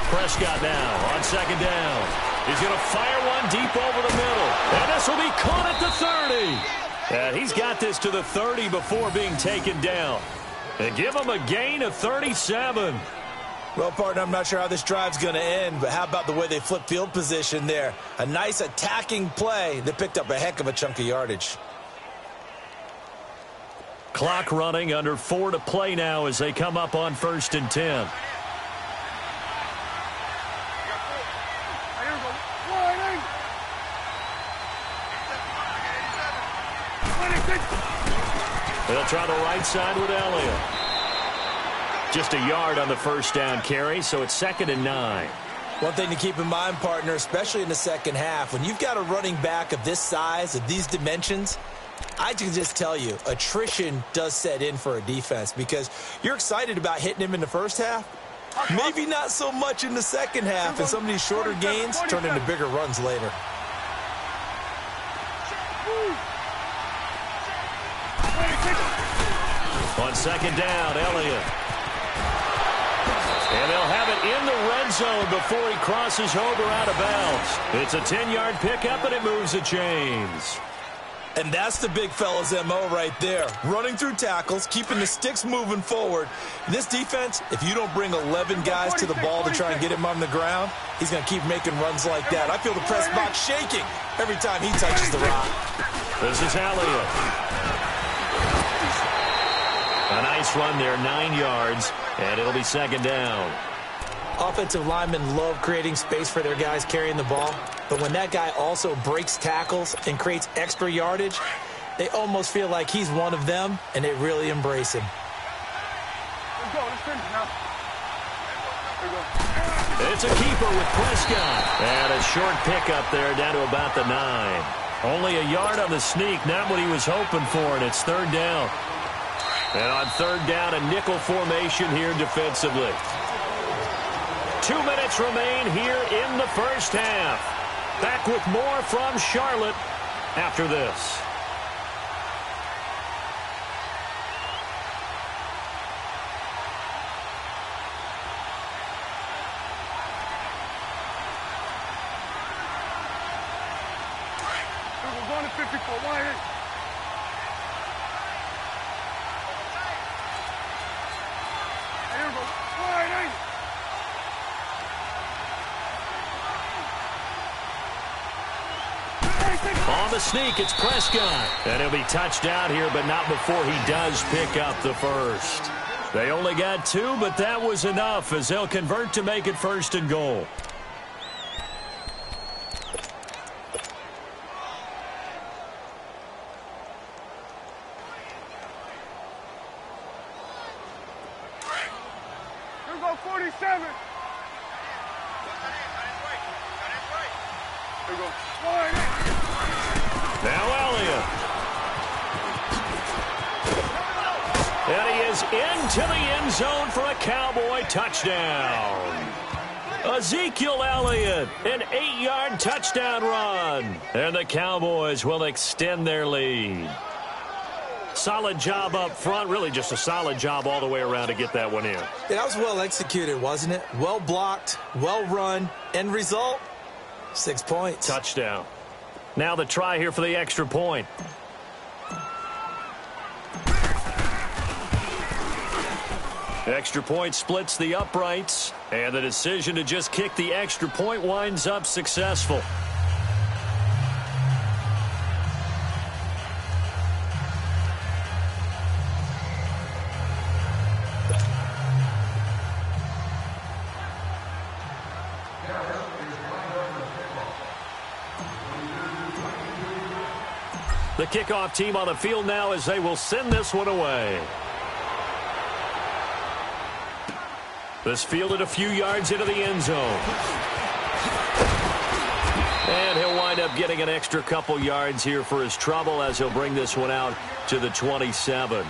Prescott now on 2nd down. He's going to fire one deep over the middle. And this will be caught at the 30. And he's got this to the 30 before being taken down. And give him a gain of 37. Well, partner, I'm not sure how this drive's going to end, but how about the way they flip field position there? A nice attacking play that picked up a heck of a chunk of yardage. Clock running, under 4 to play now as they come up on 1st and 10. They'll try the right side with Elliott. Just a yard on the first down carry, so it's 2nd and 9. One thing to keep in mind, partner, especially in the second half, when you've got a running back of this size, of these dimensions, I can just tell you, attrition does set in for a defense because you're excited about hitting him in the first half. Maybe not so much in the second half, and some of these shorter gains turn into bigger runs later. On 2nd down, Elliott. And they'll have it in the red zone before he crosses over out of bounds. It's a 10-yard pickup, and it moves the chains. And that's the big fella's MO right there. Running through tackles, keeping the sticks moving forward. This defense, if you don't bring 11 guys to the ball to try and get him on the ground, he's going to keep making runs like that. I feel the press box shaking every time he touches the rock. This is Elliott. A nice run there, 9 yards, and it'll be 2nd down. Offensive linemen love creating space for their guys carrying the ball, but when that guy also breaks tackles and creates extra yardage, they almost feel like he's one of them, and they really embrace him. It's a keeper with Prescott. And a short pickup there down to about the 9. Only a yard on the sneak, not what he was hoping for, and it's 3rd down. And on 3rd down, a nickel formation here defensively. 2 minutes remain here in the first half. Back with more from Charlotte after this. We're going to 54. Wide eight. Here we go. Wide eight. On the sneak, it's Prescott. And he'll be touched out here, but not before he does pick up the first. They only got 2, but that was enough as they'll convert to make it 1st and goal. Here we go, 47. Here we go. Wide eight. Now Elliott. And he is into the end zone for a Cowboy touchdown. Ezekiel Elliott, an 8-yard touchdown run. And the Cowboys will extend their lead. Solid job up front, really just a solid job all the way around to get that one in. That was well executed, wasn't it? Well blocked, well run, end result, 6 points. Touchdown. Now the try here for the extra point. Extra point splits the uprights, and the decision to just kick the extra point winds up successful. The kickoff team on the field now as they will send this one away. This fielded a few yards into the end zone. And he'll wind up getting an extra couple yards here for his trouble as he'll bring this one out to the 27.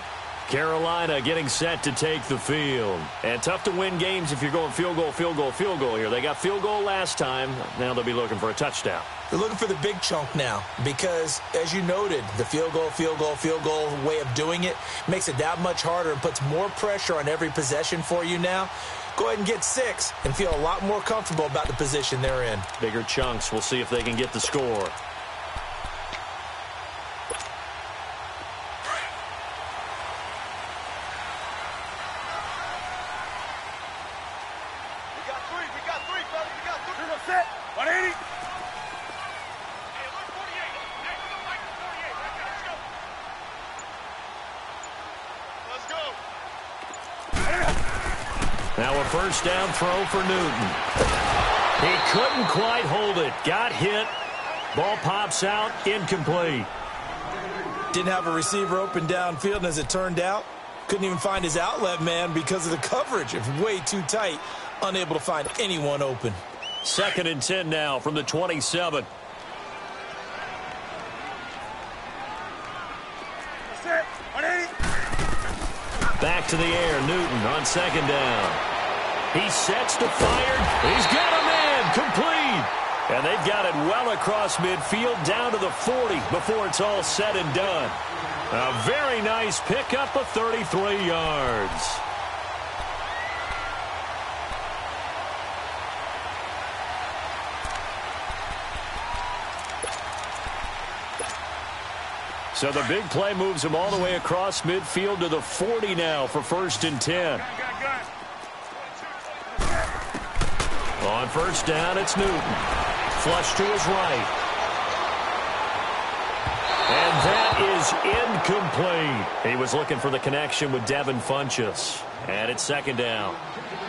Carolina getting set to take the field. And tough to win games if you're going field goal, field goal, field goal here. They got field goal last time. Now they'll be looking for a touchdown. They're looking for the big chunk now because, as you noted, the field goal, field goal, field goal way of doing it makes it that much harder and puts more pressure on every possession for you now. Go ahead and get 6 and feel a lot more comfortable about the position they're in. Bigger chunks. We'll see if they can get the score. Now a first down throw for Newton. He couldn't quite hold it. Got hit. Ball pops out. Incomplete. Didn't have a receiver open downfield, and as it turned out, couldn't even find his outlet man because of the coverage. It was way too tight. Unable to find anyone open. 2nd and 10 now from the 27. Back to the air. Newton on 2nd down. He sets to fire. He's got a man. Complete. And they've got it well across midfield down to the 40 before it's all said and done. A very nice pickup of 33 yards. So the big play moves him all the way across midfield to the 40 now for 1st and 10. On 1st down, it's Newton. Flush to his right. And that is incomplete. He was looking for the connection with Devin Funchess. And it's 2nd down.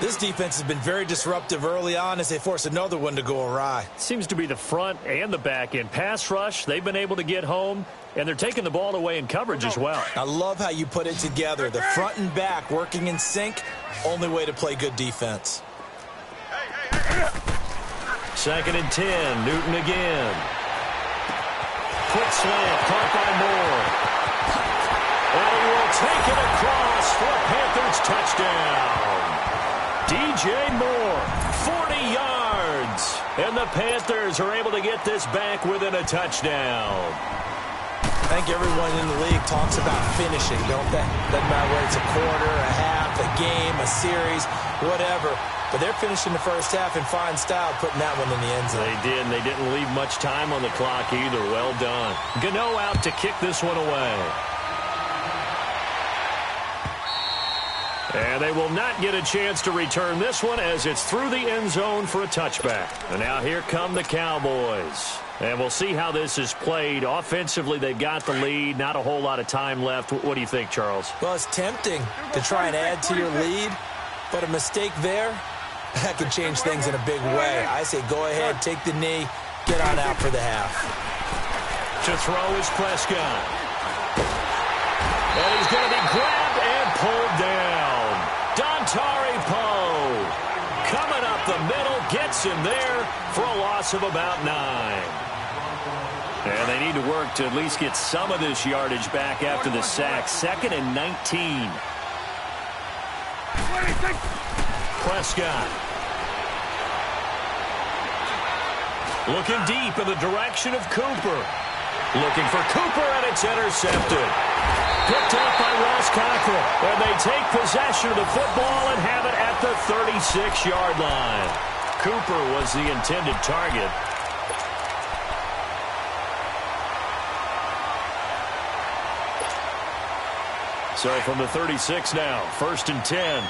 This defense has been very disruptive early on as they force another one to go awry. Seems to be the front and the back end. Pass rush, they've been able to get home, and they're taking the ball away in coverage as well. I love how you put it together. The front and back working in sync, only way to play good defense. 2nd and 10, Newton again. Quick slant, caught by Moore. And he will take it across for a Panthers touchdown. DJ Moore, 40 yards. And the Panthers are able to get this back within a touchdown. I think everyone in the league talks about finishing, don't they? Doesn't matter whether it's a quarter, a half, a game, a series, whatever. But they're finishing the first half in fine style, putting that one in the end zone. They did, and they didn't leave much time on the clock either. Well done. Gano out to kick this one away. And they will not get a chance to return this one as it's through the end zone for a touchback. And now here come the Cowboys. And we'll see how this is played. Offensively, they've got the lead. Not a whole lot of time left. What do you think, Charles? Well, it's tempting to try and add to your lead, but a mistake there, that could change things in a big way. I say go ahead, take the knee, get on out for the half. To throw is Prescott. And he's going to be grabbed and pulled down. Dontari Poe coming up the middle, gets him there for a loss of about 9. And they need to work to at least get some of this yardage back after the sack. 2nd and 19. Prescott. Looking deep in the direction of Cooper. Looking for Cooper, and it's intercepted. Picked up by Ross Cockrell. And they take possession of the football and have it at the 36-yard line. Cooper was the intended target. So from the 36 now, 1st and 10.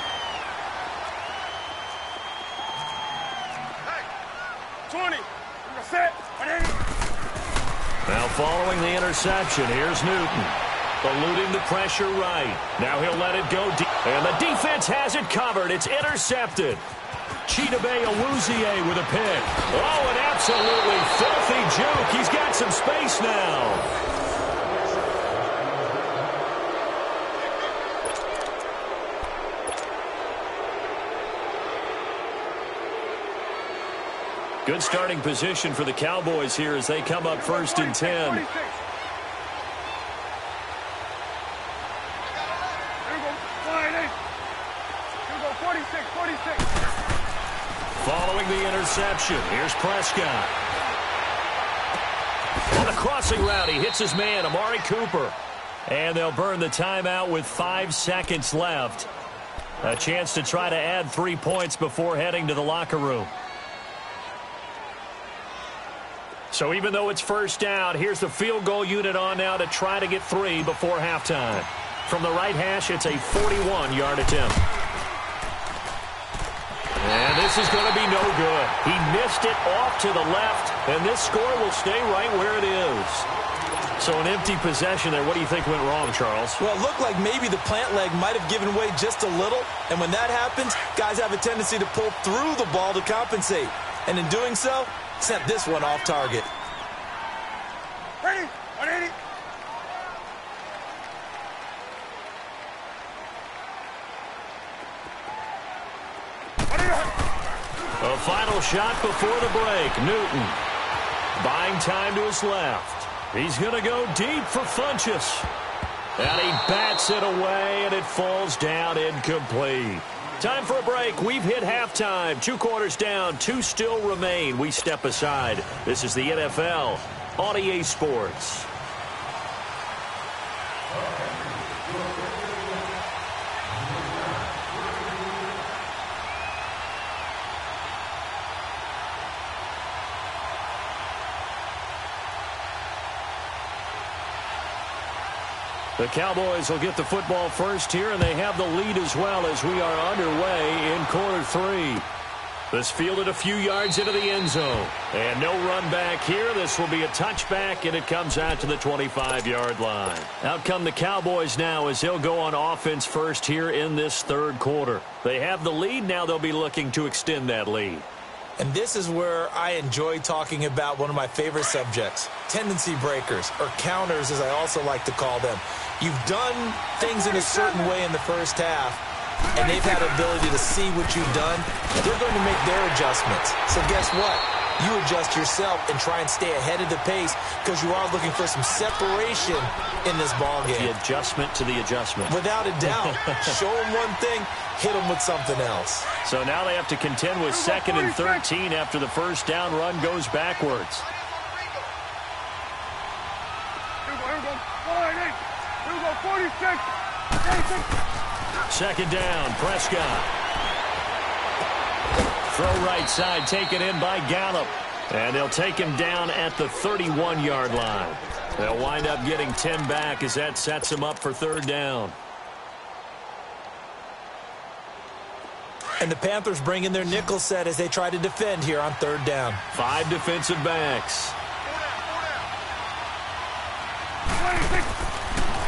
Now following the interception, here's Newton. Eluding the pressure right. Now he'll let it go deep. And the defense has it covered. It's intercepted. Chidobe Awuzie with a pick. Oh, an absolutely filthy juke. He's got some space now. Good starting position for the Cowboys here as they come up 1st and 10. Following the interception, here's Prescott. On the crossing route, he hits his man, Amari Cooper. And they'll burn the timeout with 5 seconds left. A chance to try to add 3 points before heading to the locker room. So even though it's first down, here's the field goal unit on now to try to get 3 before halftime. From the right hash, it's a 41-yard attempt. And this is going to be no good. He missed it off to the left, and this score will stay right where it is. So an empty possession there. What do you think went wrong, Charles? Well, it looked like maybe the plant leg might have given way just a little, and when that happens, guys have a tendency to pull through the ball to compensate. And in doing so, sent this one off target. Ready? 180. A final shot before the break. Newton buying time to his left. He's going to go deep for Funchess. And he bats it away, and it falls down incomplete. Time for a break. We've hit halftime. 2 quarters down. 2 still remain. We step aside. This is the NFL on EA Sports. The Cowboys will get the football first here, and they have the lead as well as we are underway in quarter 3. This fielded a few yards into the end zone. And no run back here. This will be a touchback, and it comes out to the 25-yard line. Out come the Cowboys now as they'll go on offense first here in this 3rd quarter. They have the lead. Now they'll be looking to extend that lead. And this is where I enjoy talking about one of my favorite subjects, tendency breakers, or counters as I also like to call them. You've done things in a certain way in the first half, and they've had the ability to see what you've done. They're going to make their adjustments. So guess what? You adjust yourself and try and stay ahead of the pace because you are looking for some separation in this ball game. The adjustment to the adjustment. Without a doubt. Show them one thing, hit them with something else. So now they have to contend with 2nd and 13 after the first down run goes backwards. Here we go, 46. 2nd down, Prescott. Throw right side, taken in by Gallup. And they'll take him down at the 31-yard line. They'll wind up getting 10 back as that sets them up for 3rd down. And the Panthers bring in their nickel set as they try to defend here on 3rd down. 5 defensive backs.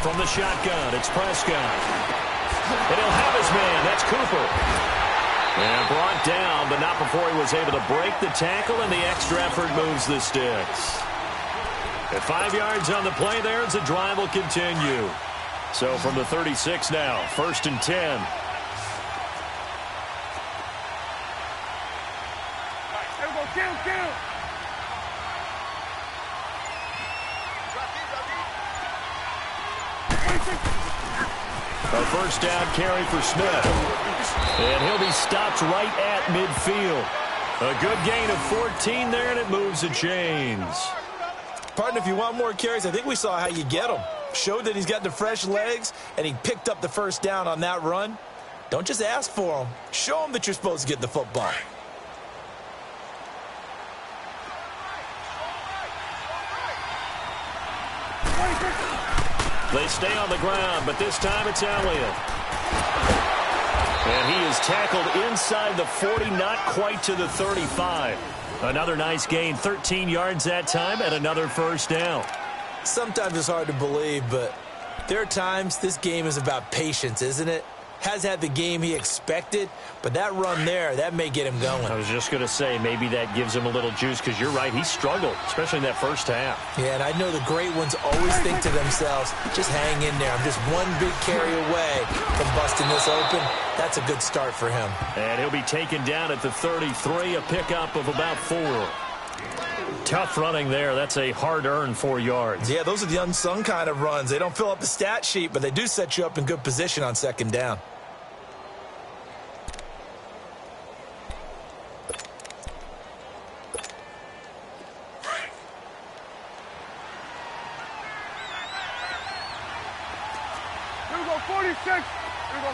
From the shotgun, it's Prescott. And he'll have his man. That's Cooper. And brought down, but not before he was able to break the tackle, and the extra effort moves the sticks. At 5 yards on the play there as the drive will continue. So from the 36 now, 1st and 10. A first down carry for Smith. And he'll be stopped right at midfield. A good gain of 14 there, and it moves the chains. Partner, if you want more carries, I think we saw how you get them. Showed that he's got the fresh legs, and he picked up the first down on that run. Don't just ask for them. Show them that you're supposed to get the football. They stay on the ground, but this time it's Elliott. And he is tackled inside the 40, not quite to the 35. Another nice gain, 13 yards that time, and another first down. Sometimes it's hard to believe, but there are times this game is about patience, isn't it? has had the game he expected, but that run there, that may get him going. I was just going to say, maybe that gives him a little juice, because you're right, he struggled, especially in that first half. Yeah, and I know the great ones always think to themselves, just hang in there. I'm just one big carry away from busting this open. That's a good start for him. And he'll be taken down at the 33, a pickup of about 4. Tough running there. That's a hard-earned 4 yards. Yeah, those are the unsung kind of runs. They don't fill up the stat sheet, but they do set you up in good position on second down. Here we go, 46. Here we go.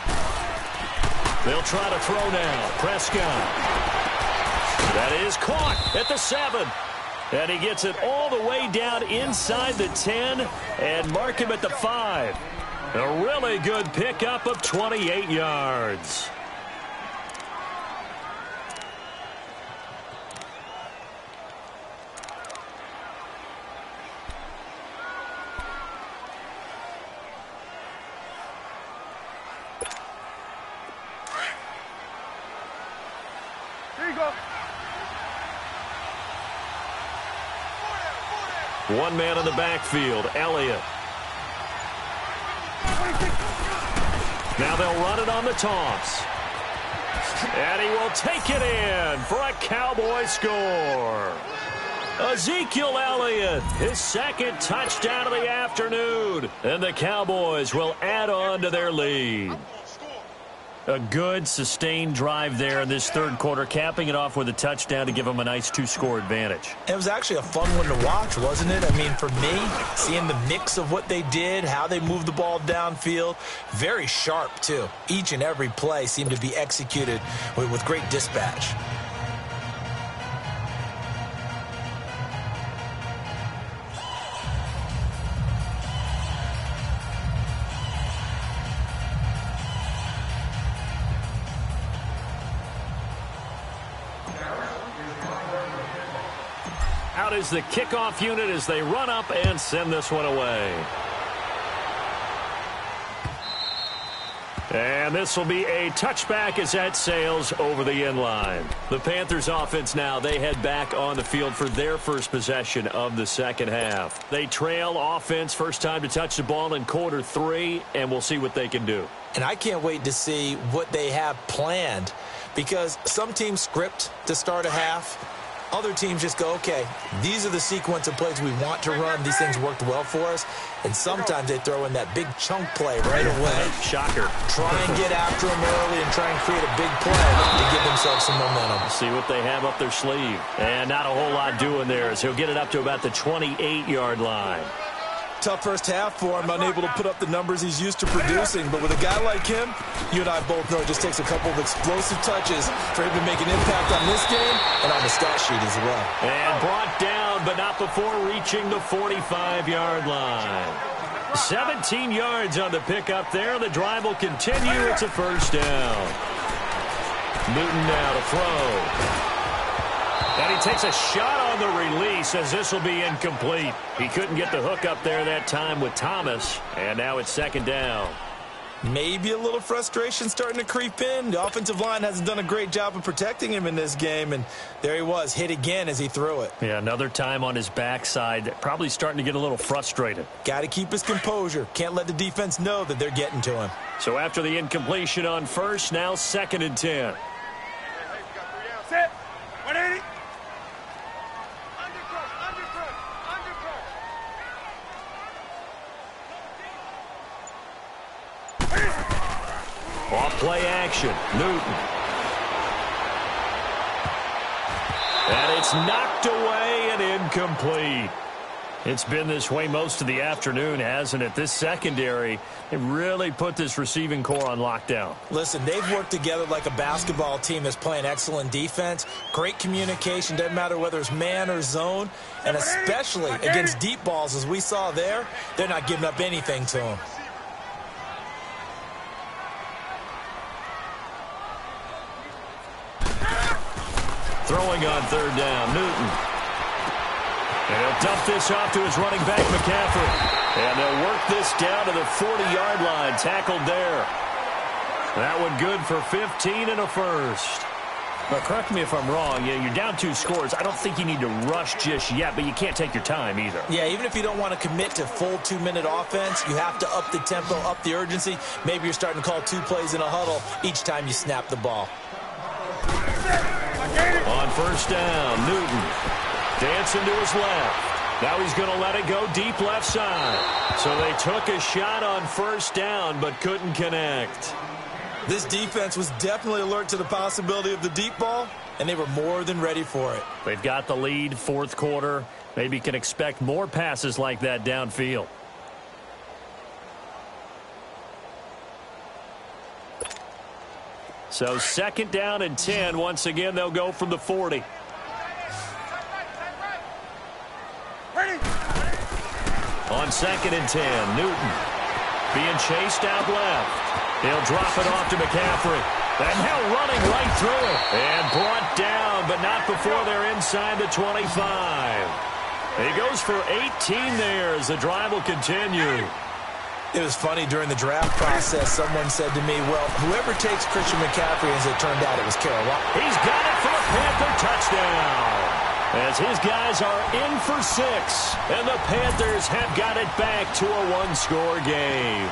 They'll try to throw now. Prescott. That is caught at the 7. And he gets it all the way down inside the 10 and mark him at the 5. A really good pickup of 28 yards. Here you go. One man in the backfield, Elliott. Now they'll run it on the toss. And he will take it in for a Cowboy score. Ezekiel Elliott, his second touchdown of the afternoon. And the Cowboys will add on to their lead. A good, sustained drive there in this third quarter, capping it off with a touchdown to give them a nice 2-score advantage. It was actually a fun one to watch, wasn't it? I mean, for me, seeing the mix of what they did, how they moved the ball downfield, very sharp, too. Each and every play seemed to be executed with great dispatch. Out is the kickoff unit as they run up and send this one away. And this will be a touchback as that sails over the end line. The Panthers offense now, they head back on the field for their first possession of the second half. They trail offense, first time to touch the ball in quarter 3, and we'll see what they can do. And I can't wait to see what they have planned, because some teams script to start a half. Other teams just go, okay, these are the sequence of plays we want to run. These things worked well for us. And sometimes they throw in that big chunk play right away. Shocker. Try and get after them early and try and create a big play to give themselves some momentum. See what they have up their sleeve. And not a whole lot doing there as he'll get it up to about the 28-yard line. Tough first half for him, unable to put up the numbers he's used to producing. But with a guy like him, you and I both know it just takes a couple of explosive touches for him to make an impact on this game and on the stat sheet as well. And brought down, but not before reaching the 45-yard line. 17 yards on the pickup there. The drive will continue. It's a first down. Newton now to throw. And he takes a shot on the release as this will be incomplete. He couldn't get the hook up there that time with Thomas. And now it's second down. Maybe a little frustration starting to creep in. The offensive line hasn't done a great job of protecting him in this game. And there he was, hit again as he threw it. Yeah, another time on his backside. Probably starting to get a little frustrated. Got to keep his composure. Can't let the defense know that they're getting to him. So after the incompletion on first, now 2nd and 10. Set. 180. Off play action, Newton. And it's knocked away and incomplete. It's been this way most of the afternoon, hasn't it? This secondary, they really put this receiving core on lockdown. Listen, they've worked together like a basketball team that's playing excellent defense. Great communication, doesn't matter whether it's man or zone. And especially against deep balls, as we saw there, they're not giving up anything to them. Throwing on third down, Newton. And he'll dump this off to his running back, McCaffrey. And they'll work this down to the 40-yard line, tackled there. That one good for 15 and a first. But correct me if I'm wrong, you're down 2 scores. I don't think you need to rush just yet, but you can't take your time either. Yeah, even if you don't want to commit to full 2-minute offense, you have to up the tempo, up the urgency. Maybe you're starting to call 2 plays in a huddle each time you snap the ball. On first down, Newton dancing to his left. Now he's going to let it go deep left side. So they took a shot on first down but couldn't connect. This defense was definitely alert to the possibility of the deep ball, and they were more than ready for it. They've got the lead, fourth quarter. Maybe can expect more passes like that downfield. So second down and 10. Once again, they'll go from the 40. On second and 10, Newton being chased out left. He'll drop it off to McCaffrey. And now running right through it. And brought down, but not before they're inside the 25. He goes for 18 there as the drive will continue. It was funny during the draft process. Someone said to me, well, whoever takes Christian McCaffrey, as it turned out, it was Carolina. He's got it for a Panther touchdown. As his guys are in for 6. And the Panthers have got it back to a 1-score game.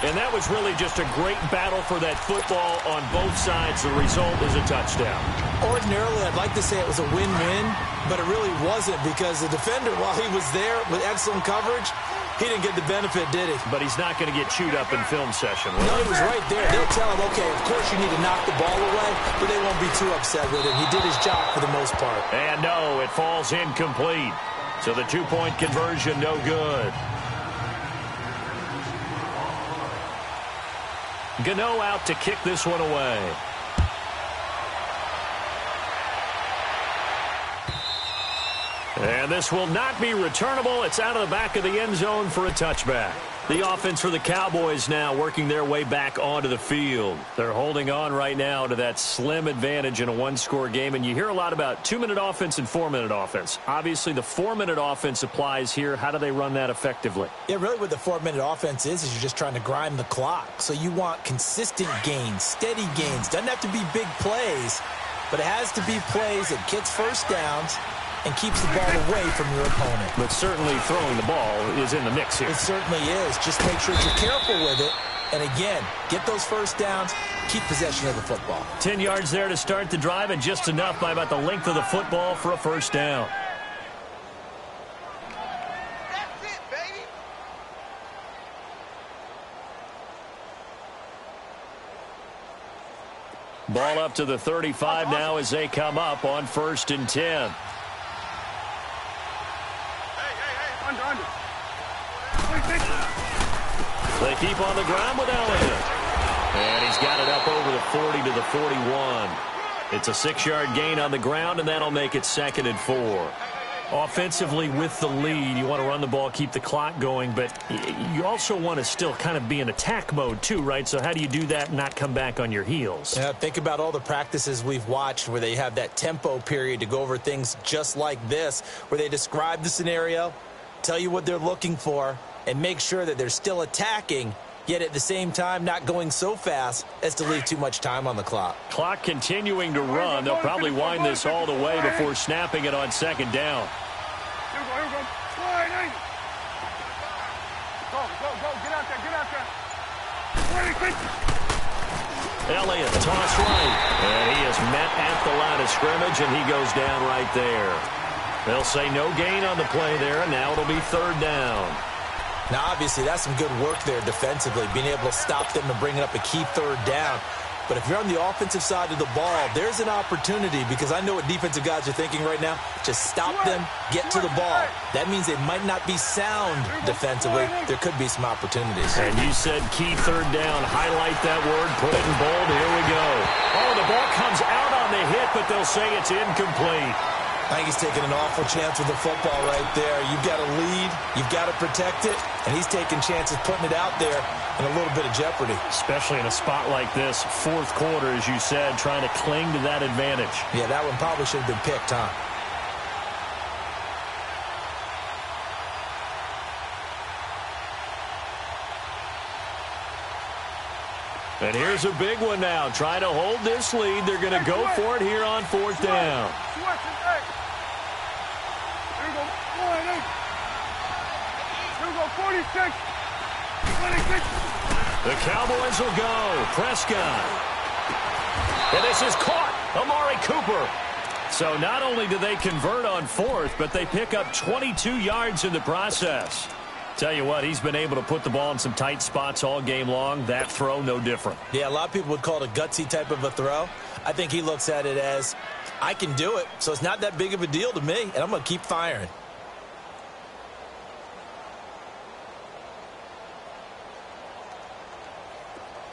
And that was really just a great battle for that football on both sides. The result is a touchdown. Ordinarily, I'd like to say it was a win-win, but it really wasn't because the defender, while he was there with excellent coverage, he didn't get the benefit, did he? But he's not going to get chewed up in film session, will No, he was right there. They'll tell him, okay, of course you need to knock the ball away, but they won't be too upset with it. He did his job for the most part. And no, it falls incomplete. So the 2-point conversion, no good. Gano out to kick this one away. And this will not be returnable. It's out of the back of the end zone for a touchback. The offense for the Cowboys now working their way back onto the field. They're holding on right now to that slim advantage in a 1-score game. And you hear a lot about 2-minute offense and 4-minute offense. Obviously, the 4-minute offense applies here. How do they run that effectively? Yeah, really what the 4-minute offense is you're just trying to grind the clock. So you want consistent gains, steady gains. Doesn't have to be big plays, but it has to be plays that gets first downs and keeps the ball away from your opponent. But certainly throwing the ball is in the mix here. It certainly is. Just make sure you're careful with it. And again, get those first downs, keep possession of the football. 10 yards there to start the drive, and just enough by about the length of the football for a first down. That's it, baby. Ball up to the 35 now as they come up on first and 10. Under. They keep on the ground with Elliott. And he's got it up over the 40 to the 41. It's a 6-yard gain on the ground, and that'll make it second and 4. Offensively with the lead, you want to run the ball, keep the clock going, but you also want to still kind of be in attack mode too, right? So how do you do that and not come back on your heels? Yeah, think about all the practices we've watched where they have that tempo period to go over things just like this, where they describe the scenario, tell you what they're looking for, and make sure that they're still attacking, yet at the same time not going so fast as to leave too much time on the clock. Clock continuing to run. They'll probably wind this all the way before snapping it on second down. Here we go. Go. Get out there. Elliott, toss right. And he is met at the line of scrimmage, and he goes down right there. They'll say no gain on the play there, and now it'll be third down. Now, obviously, that's some good work there defensively, being able to stop them and bringing up a key third down. But if you're on the offensive side of the ball, there's an opportunity, because I know what defensive guys are thinking right now. Just stop them, get to the ball. That means they might not be sound defensively. There could be some opportunities. And you said key third down. Highlight that word. Put it in bold. Here we go. Oh, the ball comes out on the hit, but they'll say it's incomplete. I think he's taking an awful chance with the football right there. You've got to lead. You've got to protect it. And he's taking chances putting it out there in a little bit of jeopardy. Especially in a spot like this, fourth quarter, as you said, trying to cling to that advantage. Yeah, that one probably should have been picked, huh? And here's a big one now. Trying to hold this lead. They're going to go for it here on fourth down. There you go. 46. 26. The Cowboys will go. Prescott. And this is caught. Amari Cooper. So not only do they convert on fourth, but they pick up 22 yards in the process. Tell you what, he's been able to put the ball in some tight spots all game long. That throw, no different. Yeah, a lot of people would call it a gutsy type of a throw. I think he looks at it as, I can do it, so it's not that big of a deal to me, and I'm going to keep firing.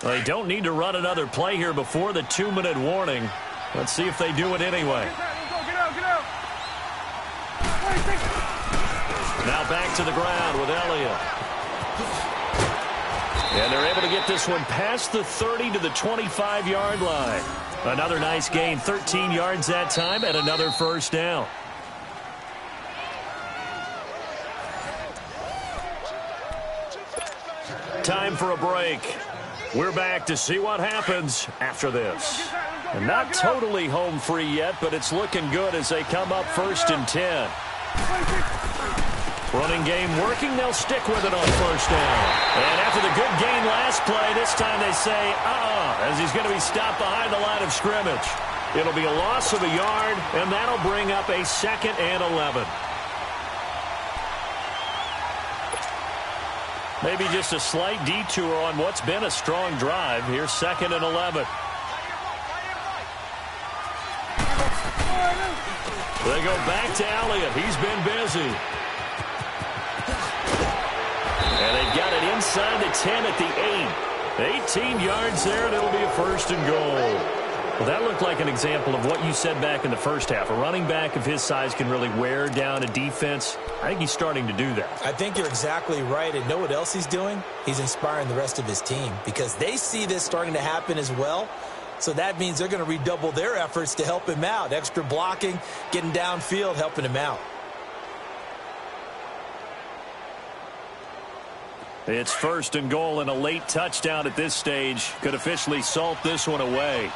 Well, they don't need to run another play here before the 2-minute warning. Let's see if they do it anyway. Get out. 26. Now back to the ground with Elliott. And they're able to get this one past the 30 to the 25-yard line. Another nice gain, 13 yards that time, and another first down. Time for a break. We're back to see what happens after this. And not totally home free yet, but it's looking good as they come up 1st and 10. Running game working. They'll stick with it on first down. And after the good gain last play, this time they say, as he's going to be stopped behind the line of scrimmage. It'll be a loss of a yard, and that'll bring up a 2nd and 11. Maybe just a slight detour on what's been a strong drive. Here's 2nd and 11. They go back to Elliott. He's been busy. And they've got it inside the 10 at the 8. 18 yards there, and it'll be a 1st and goal. Well, that looked like an example of what you said back in the first half. A running back of his size can really wear down a defense. I think he's starting to do that. I think you're exactly right. And know what else he's doing? He's inspiring the rest of his team because they see this starting to happen as well. So that means they're going to redouble their efforts to help him out. Extra blocking, getting downfield, helping him out. It's 1st and goal, and a late touchdown at this stage could officially salt this one away.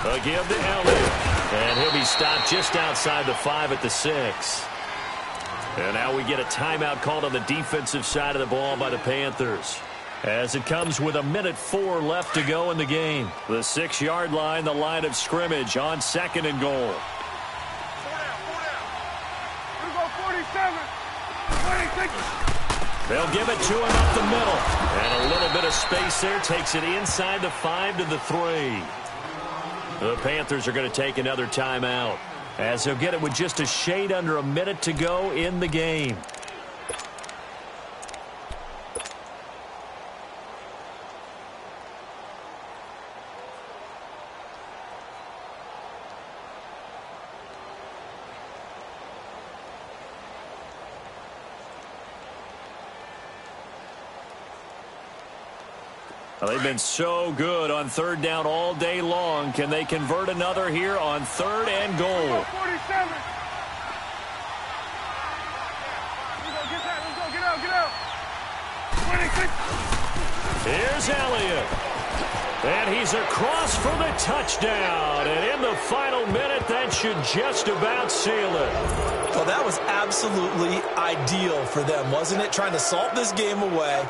A give to Elliott. And he'll be stopped just outside the 5 at the 6. And now we get a timeout called on the defensive side of the ball by the Panthers. As it comes with 1:04 left to go in the game. The 6-yard line, the line of scrimmage on 2nd and goal. 47. 26. They'll give it to him up the middle. And a little bit of space there takes it inside the 5 to the 3. The Panthers are going to take another timeout, as they'll get it with just a shade under a minute to go in the game. Well, they've been so good on 3rd down all day long. Can they convert another here on 3rd and goal? 47. Get out. 26. Here's Elliott. And he's across for the touchdown. And in the final minute, that should just about seal it. Well, that was absolutely ideal for them, wasn't it? Trying to salt this game away.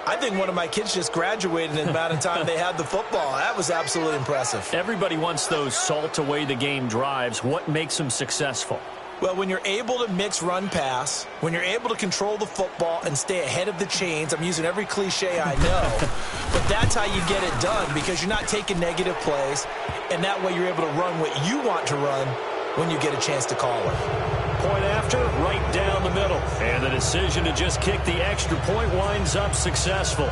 I think one of my kids just graduated in the amount of time they had the football. That was absolutely impressive. Everybody wants those salt-away-the-game drives. What makes them successful? Well, when you're able to mix run-pass, when you're able to control the football and stay ahead of the chains, I'm using every cliche I know, but that's how you get it done because you're not taking negative plays, and that way you're able to run what you want to run when you get a chance to call it. Point after, right down the middle. And the decision to just kick the extra point winds up successful.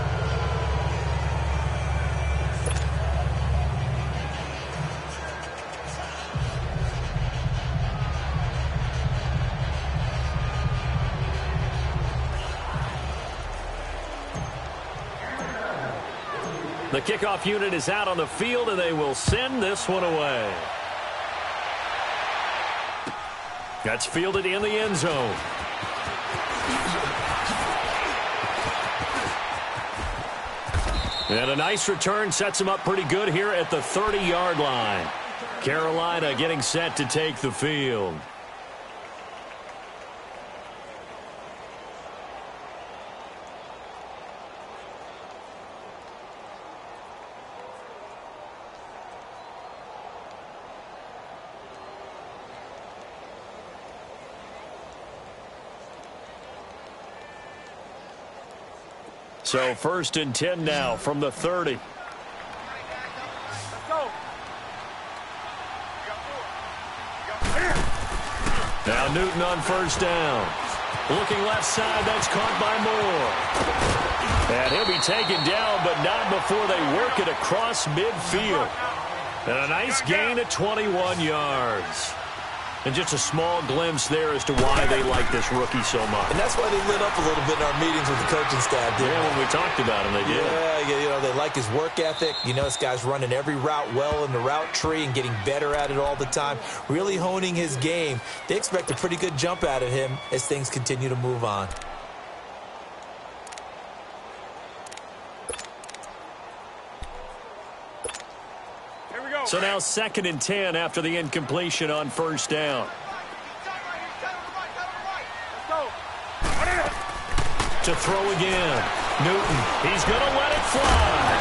The kickoff unit is out on the field, and they will send this one away. That's fielded in the end zone. And a nice return sets him up pretty good here at the 30-yard line. Carolina getting set to take the field. So 1st and 10 now from the 30. Let's go. Now Newton on 1st down. Looking left side, that's caught by Moore. And he'll be taken down, but not before they work it across midfield. And a nice gain of 21 yards. And just a small glimpse there as to why they like this rookie so much. And that's why they lit up a little bit in our meetings with the coaching staff. Yeah, when we talked about him, they did. Yeah, you know, they like his work ethic. You know, this guy's running every route well in the route tree and getting better at it all the time, really honing his game. They expect a pretty good jump out of him as things continue to move on. So now 2nd and 10 after the incompletion on 1st down. To throw again. Newton, he's going to let it fly.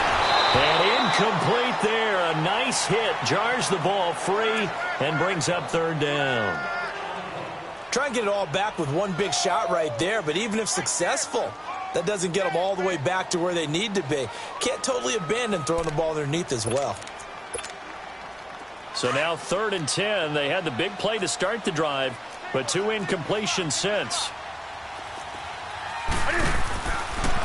And incomplete there. A nice hit. Jars the ball free and brings up 3rd down. Try and get it all back with one big shot right there, but even if successful, that doesn't get them all the way back to where they need to be. Can't totally abandon throwing the ball underneath as well. So now 3rd and 10. They had the big play to start the drive, but 2 incompletions since.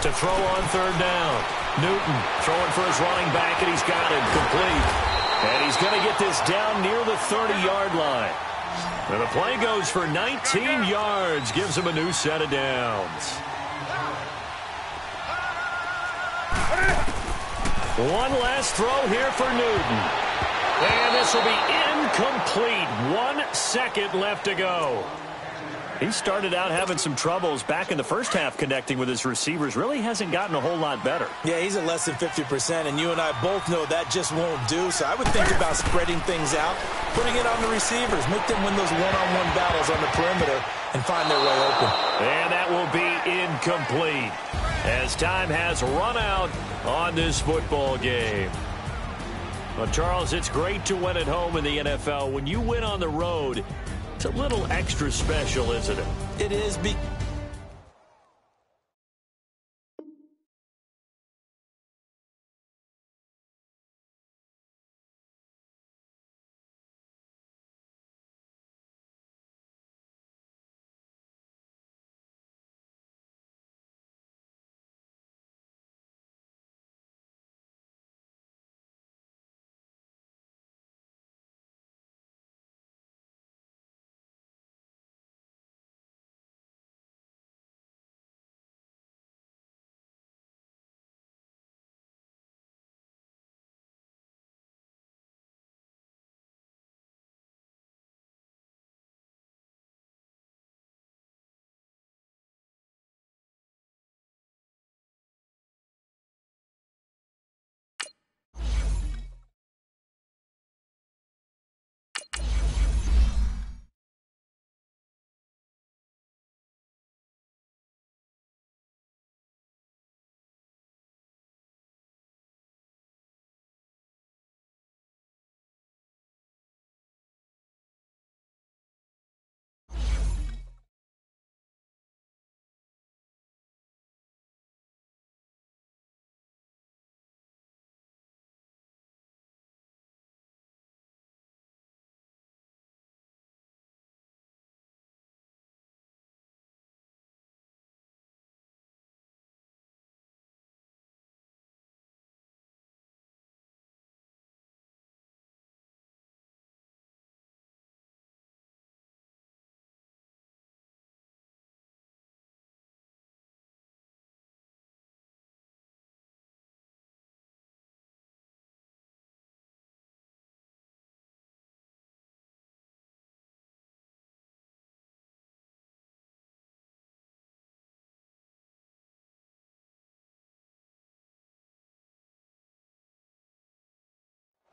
To throw on 3rd down. Newton throwing for his running back, and he's got it complete. And he's going to get this down near the 30-yard line. And the play goes for 19 yards, gives him a new set of downs. One last throw here for Newton. And this will be incomplete. 1 second left to go. He started out having some troubles back in the first half connecting with his receivers. Really hasn't gotten a whole lot better. Yeah, he's at less than 50%, and you and I both know that just won't do. So I would think about spreading things out, putting it on the receivers, make them win those one-on-one battles on the perimeter, and find their way open. And that will be incomplete as time has run out on this football game. Well, Charles, it's great to win at home in the NFL. When you win on the road, it's a little extra special, isn't it? It is.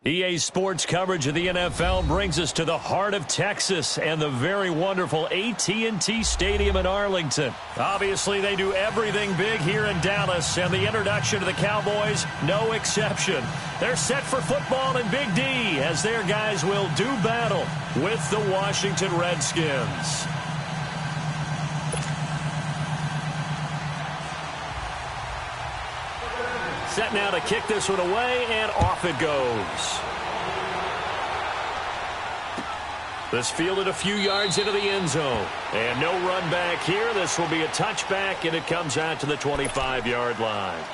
EA Sports coverage of the NFL brings us to the heart of Texas and the very wonderful AT&T Stadium in Arlington. Obviously, they do everything big here in Dallas, and the introduction to the Cowboys, no exception. They're set for football in Big D as their guys will do battle with the Washington Redskins. Set now to kick this one away, and off it goes. This fielded a few yards into the end zone. And no run back here. This will be a touchback, and it comes out to the 25-yard line.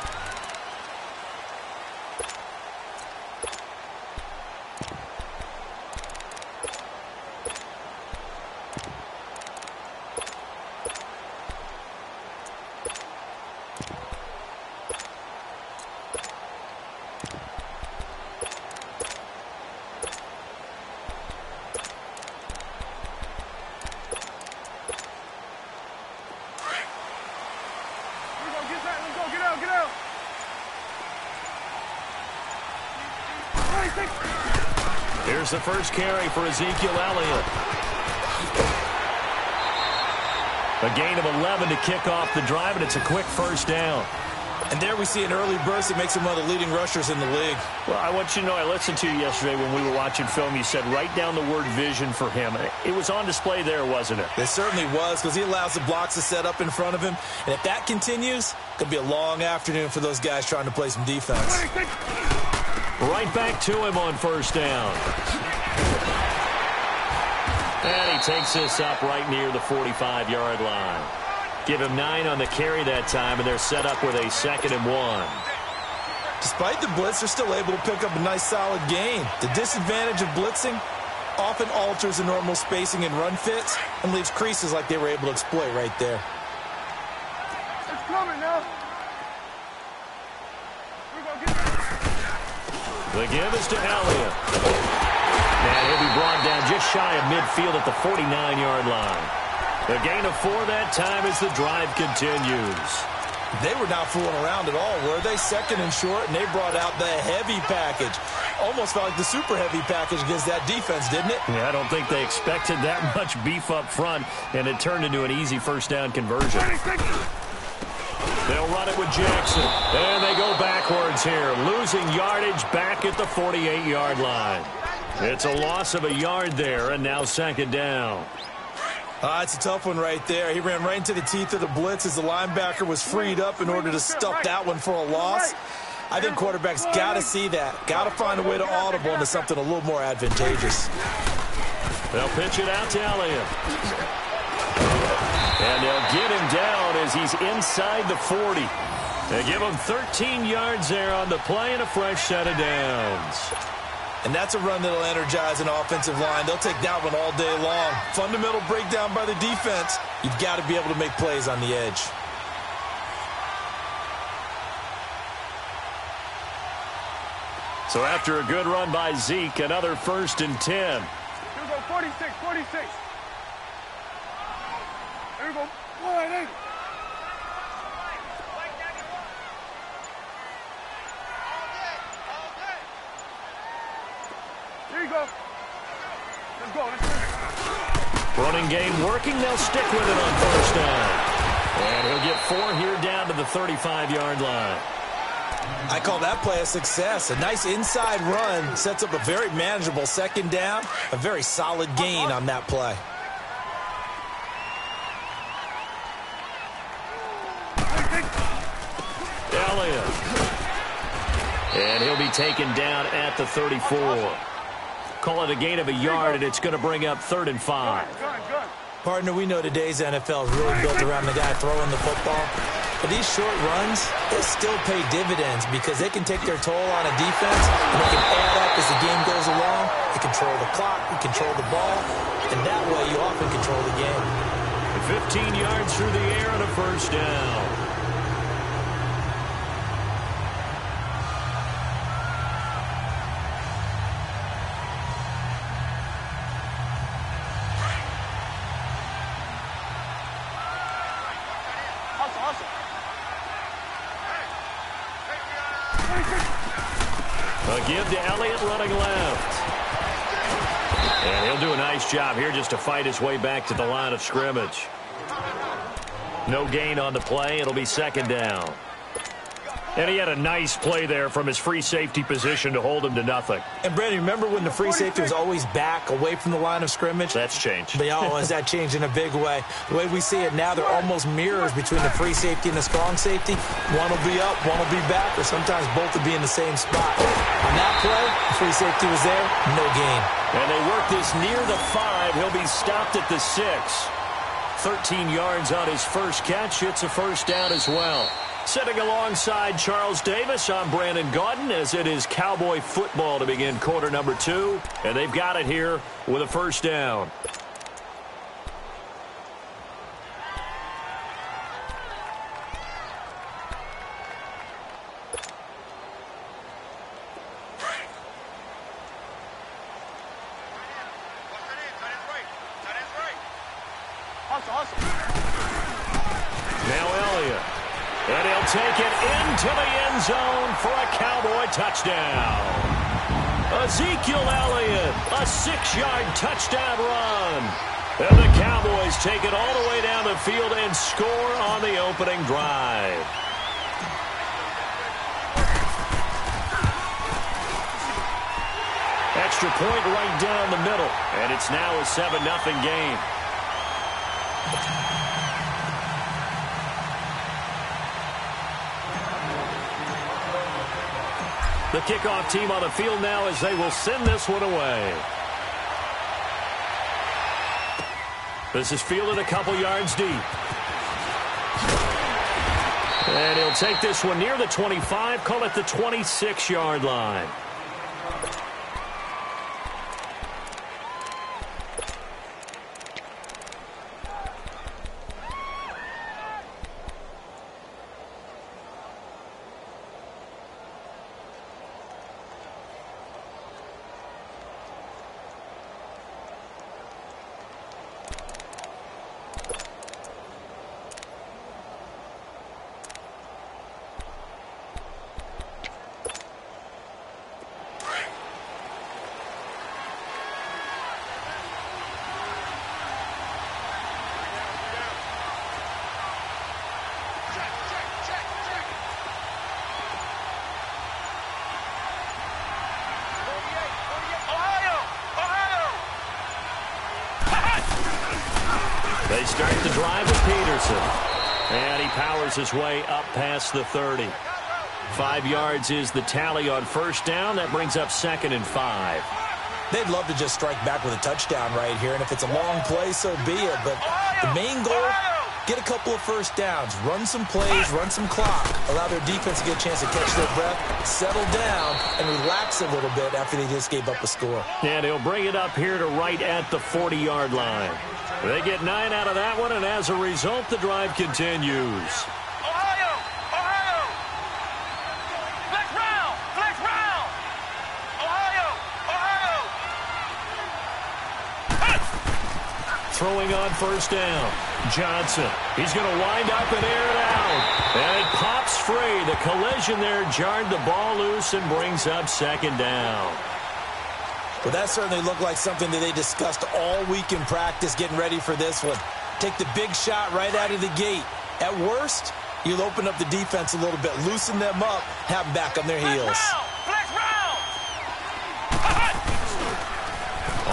Here's the first carry for Ezekiel Elliott. A gain of 11 to kick off the drive, and it's a quick first down. And there we see an early burst that makes him one of the leading rushers in the league. Well, I want you to know, I listened to you yesterday when we were watching film. You said write down the word vision for him. It was on display there, wasn't it? It certainly was, because he allows the blocks to set up in front of him. And if that continues, it could be a long afternoon for those guys trying to play some defense. Right back to him on first down. And he takes this up right near the 45-yard line. Give him 9 on the carry that time, and they're set up with a 2nd and 1. Despite the blitz, they're still able to pick up a nice, solid gain. The disadvantage of blitzing often alters the normal spacing and run fits and leaves creases like they were able to exploit right there. It's coming now. The give is to Elliott. And he'll be brought down just shy of midfield at the 49-yard line. A gain of 4 that time as the drive continues. They were not fooling around at all, were they? 2nd and short, and they brought out the heavy package. Almost felt like the super heavy package against that defense, didn't it? Yeah, I don't think they expected that much beef up front, and it turned into an easy first down conversion. They'll run it with Jackson, and they go backwards here, losing yardage back at the 48-yard line. It's a loss of a yard there, and now 2nd down. It's a tough one right there. He ran right into the teeth of the blitz as the linebacker was freed up in order to stuff that one for a loss. I think quarterbacks got to see that. Got to find a way to audible into something a little more advantageous. They'll pitch it out to Elliott. And they'll get him down as he's inside the 40. They give him 13 yards there on the play and a fresh set of downs. And that's a run that'll energize an offensive line. They'll take that one all day long. Fundamental breakdown by the defense. You've got to be able to make plays on the edge. So after a good run by Zeke, another 1st and 10. Here we go, 46, 46. Here we go, 180. Here you go. Let's go, let's go. Running game working. They'll stick with it on first down. And he'll get 4 here down to the 35-yard line. I call that play a success. A nice inside run sets up a very manageable 2nd down. A very solid gain on that play. Elliott. And he'll be taken down at the 34. Call it a gain of a yard, and it's going to bring up 3rd and 5. Partner, we know today's NFL is really built around the guy throwing the football. But these short runs, they still pay dividends because they can take their toll on a defense, and they can add up as the game goes along. You control the clock, you control the ball, and that way you often control the game. 15 yards through the air and a first down. A give to Elliott running left. And he'll do a nice job here just to fight his way back to the line of scrimmage. No gain on the play. It'll be second down. And he had a nice play there from his free safety position to hold him to nothing. And, Brandon, remember when the free safety was always back away from the line of scrimmage? That's changed. That changed in a big way. The way we see it now, they're almost mirrors between the free safety and the strong safety. One will be up, one will be back, or sometimes both will be in the same spot. On that play, the free safety was there, no gain. And they work this near the 5. He'll be stopped at the 6. 13 yards on his first catch. It's a first down as well. Sitting alongside Charles Davis, I'm Brandon Gaudin, as it is Cowboy football to begin quarter number 2. And they've got it here with a first down. Now Elliott. And he'll take it into the end zone for a Cowboy touchdown. Ezekiel Elliott, a 6-yard touchdown run. And the Cowboys take it all the way down the field and score on the opening drive. Extra point right down the middle. And it's now a 7-0 game. The kickoff team on the field now as they will send this one away. This is fielded a couple yards deep. And he'll take this one near the 25, call it the 26-yard line. They start the drive with Peterson. And he powers his way up past the 30. 5 yards is the tally on first down. That brings up 2nd and 5. They'd love to just strike back with a touchdown right here. And if it's a long play, so be it. But the main goal, get a couple of first downs. Run some plays, run some clock. Allow their defense to get a chance to catch their breath, settle down, and relax a little bit after they just gave up a score. And he'll bring it up here to right at the 40-yard line. They get 9 out of that one, and as a result, the drive continues. Ohio! Ohio! Flex round! Flex round! Ohio! Ohio! Throwing on first down. Johnson. He's going to wind up and air it out. And it pops free. The collision there jarred the ball loose and brings up 2nd down. Well, that certainly looked like something that they discussed all week in practice getting ready for this one. Take the big shot right out of the gate. At worst, you'll open up the defense a little bit, loosen them up, have them back on their heels. Flex round!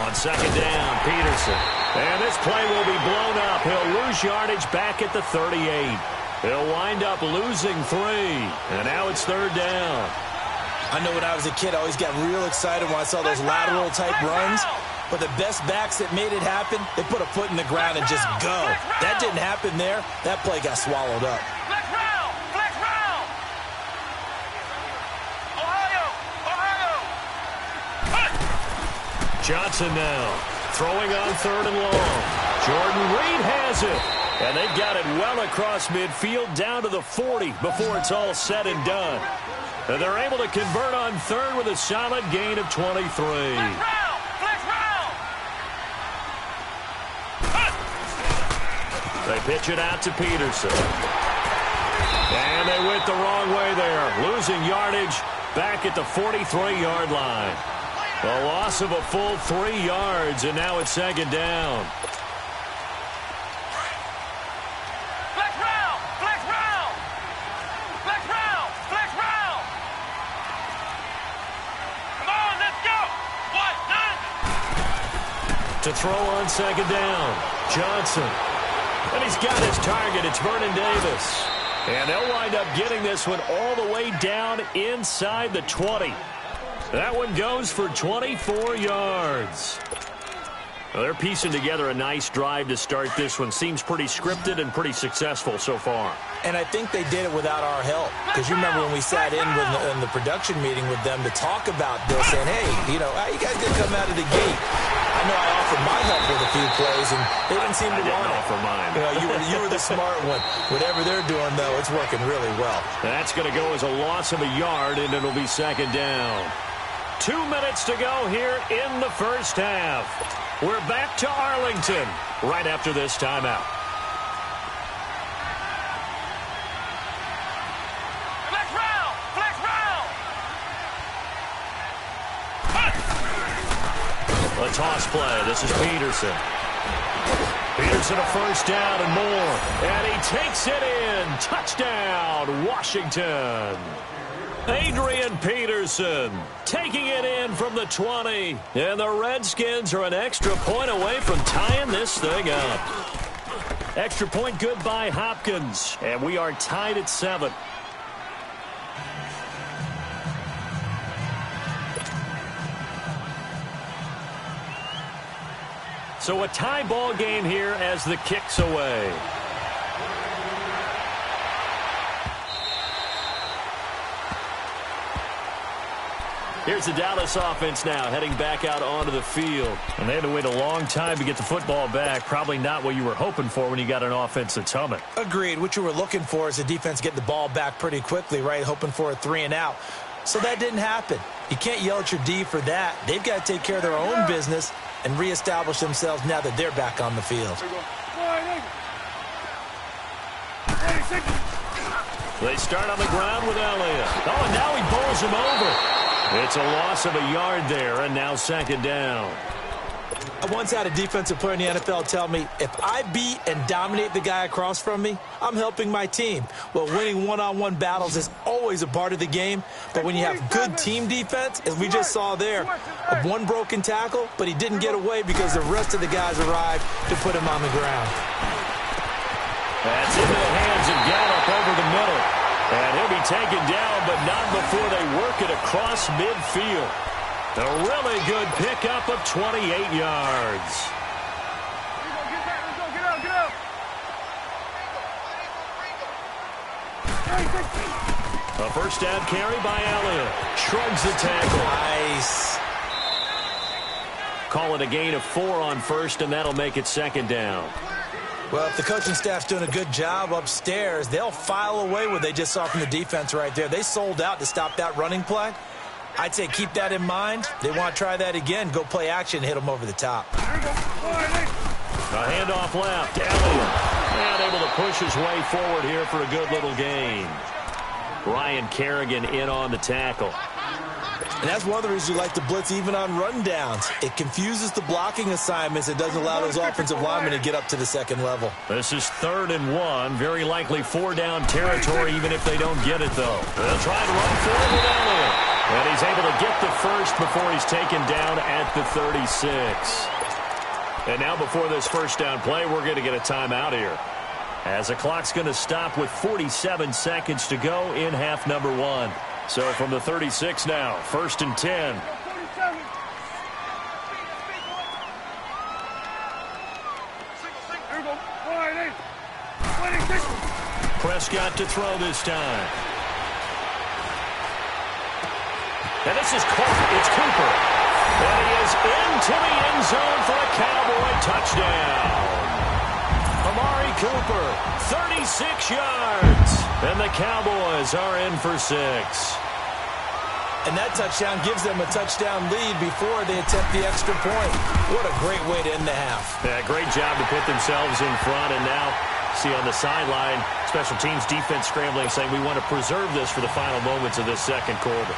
On 2nd down, Peterson. And this play will be blown up. He'll lose yardage back at the 38. He'll wind up losing 3. And now it's 3rd down. I know when I was a kid, I always got real excited when I saw those lateral-type runs. But the best backs that made it happen, they put a foot in the ground and just go. That didn't happen there. That play got swallowed up. Flex round! Flex round! Ohio! Ohio! Johnson now throwing on 3rd and long. Jordan Reed has it. And they've got it well across midfield down to the 40 before it's all said and done. And they're able to convert on 3rd with a solid gain of 23. They pitch it out to Peterson. And they went the wrong way there, losing yardage back at the 43-yard line. A loss of a full 3 yards, and now it's second down. Flex round! Flex round! Flex round! Flex round! Come on, let's go! To throw on second down, Johnson. And he's got his target. It's Vernon Davis. And they'll wind up getting this one all the way down inside the 20. That one goes for 24 yards. Well, they're piecing together a nice drive to start this one. Seems pretty scripted and pretty successful so far. And I think they did it without our help. Because you remember when we sat in the production meeting with them to talk about this, saying, hey, you know, how you guys going to come out of the gate? I know I offered my help with a few plays, and they didn't seem to want it. I didn't offer mine. You were the smart one. Whatever they're doing, though, it's working really well. That's going to go as a loss of a yard, and it'll be second down. 2 minutes to go here in the first half. We're back to Arlington right after this timeout. Flex round! Flex round! A toss play. This is Peterson. Peterson a first down and more. And he takes it in. Touchdown, Washington. Adrian Peterson taking it in from the 20. And the Redskins are an extra point away from tying this thing up. Extra point good by Hopkins. And we are tied at 7. So a tie ball game here as the kick's away. Here's the Dallas offense now heading back out onto the field. And they had to wait a long time to get the football back. Probably not what you were hoping for when you got an offense that's humming. Agreed. What you were looking for is the defense getting the ball back pretty quickly, right? Hoping for a 3 and out. So that didn't happen. You can't yell at your D for that. They've got to take care of their own business and reestablish themselves now that they're back on the field. They start on the ground with Elliott. Oh, and now he bowls him over. It's a loss of a yard there, and now second down. I once had a defensive player in the NFL tell me, if I beat and dominate the guy across from me, I'm helping my team. Well, winning one-on-one battles is always a part of the game, but when you have good team defense, as we just saw there, one broken tackle, but he didn't get away because the rest of the guys arrived to put him on the ground. That's into the hands of Gallup over the middle. And he'll be taken down, but not before they work it across midfield. A really good pickup of 28 yards. A first down carry by Elliott. Shrugs the tackle. Nice. Call it a gain of 4 on first, and that'll make it second down. Well, if the coaching staff's doing a good job upstairs, they'll file away what they just saw from the defense right there. They sold out to stop that running play. I'd say keep that in mind. They want to try that again. Go play action, hit them over the top. A handoff left. Elliott. And able to push his way forward here for a good little gain. Ryan Kerrigan in on the tackle. And that's one of the reasons you like to blitz even on rundowns. It confuses the blocking assignments. It doesn't allow those offensive linemen to get up to the second level. This is 3rd and 1. Very likely 4-down territory, even if they don't get it, though. They'll try to run forward with Elliott. And he's able to get the first before he's taken down at the 36. And now before this first down play, we're going to get a timeout here, as the clock's going to stop with 47 seconds to go in half number 1. So from the 36 now, 1st and 10. Prescott to throw this time. And this is it's Cooper. And he is into the end zone for a Cowboy touchdown. Amari Cooper, 36 yards. And the Cowboys are in for 6. And that touchdown gives them a touchdown lead before they attempt the extra point. What a great way to end the half. Yeah, great job to put themselves in front. And now, see on the sideline, Special teams defense scrambling, saying we want to preserve this for the final moments of this second quarter.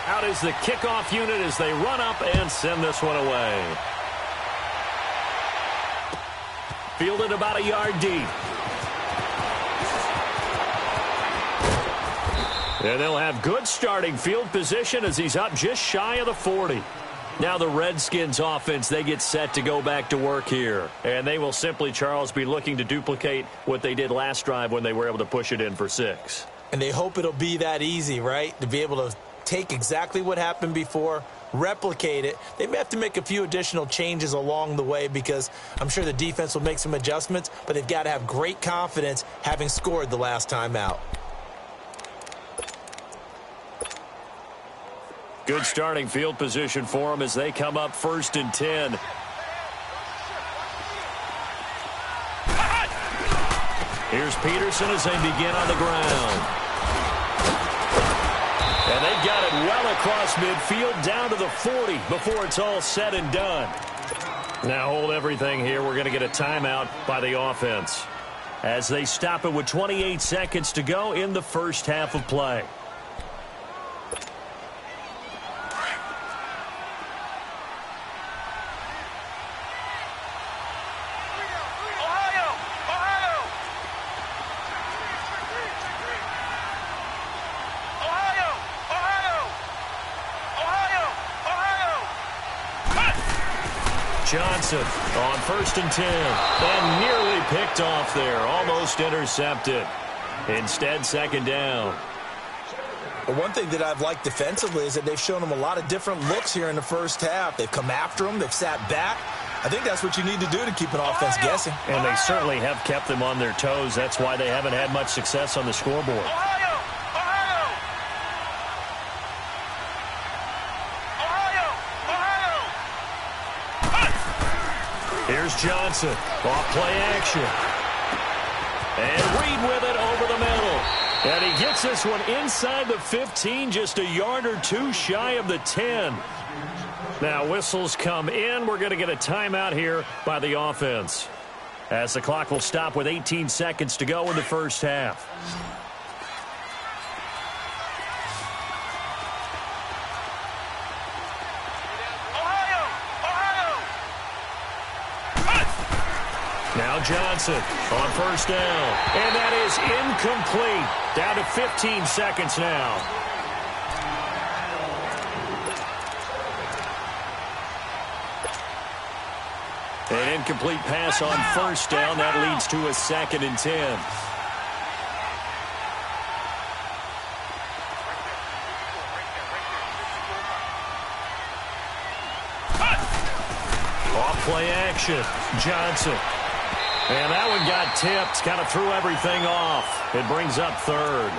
Out is the kickoff unit as they run up and send this one away. Fielded about a yard deep. And they'll have good starting field position as he's up just shy of the 40. Now the Redskins offense, they get set to go back to work here. And they will simply, Charles, be looking to duplicate what they did last drive when they were able to push it in for 6. And they hope it'll be that easy, right? To be able to take exactly what happened before, replicate it. They may have to make a few additional changes along the way because I'm sure the defense will make some adjustments, but they've got to have great confidence having scored the last time out. Good starting field position for them as they come up 1st and 10. Here's Peterson as they begin on the ground. And they've got it well across midfield down to the 40 before it's all said and done. Now hold everything here. We're going to get a timeout by the offense as they stop it with 28 seconds to go in the first half of play. Johnson on 1st and 10. And nearly picked off there. Almost intercepted. Instead, 2nd down. Well, one thing that I've liked defensively is that they've shown them a lot of different looks here in the first half. They've come after them. They've sat back. I think that's what you need to do to keep an offense guessing. And they certainly have kept them on their toes. That's why they haven't had much success on the scoreboard. Here's Johnson, off play action. And Reed with it over the middle. And he gets this one inside the 15, just a yard or two shy of the 10. Now whistles come in. We're going to get a timeout here by the offense, as the clock will stop with 18 seconds to go in the first half. Now Johnson on 1st down. And that is incomplete. Down to 15 seconds now. An incomplete pass on 1st down. That leads to a 2nd and 10. Off play action. Johnson. And that one got tipped, kind of threw everything off. It brings up 3rd.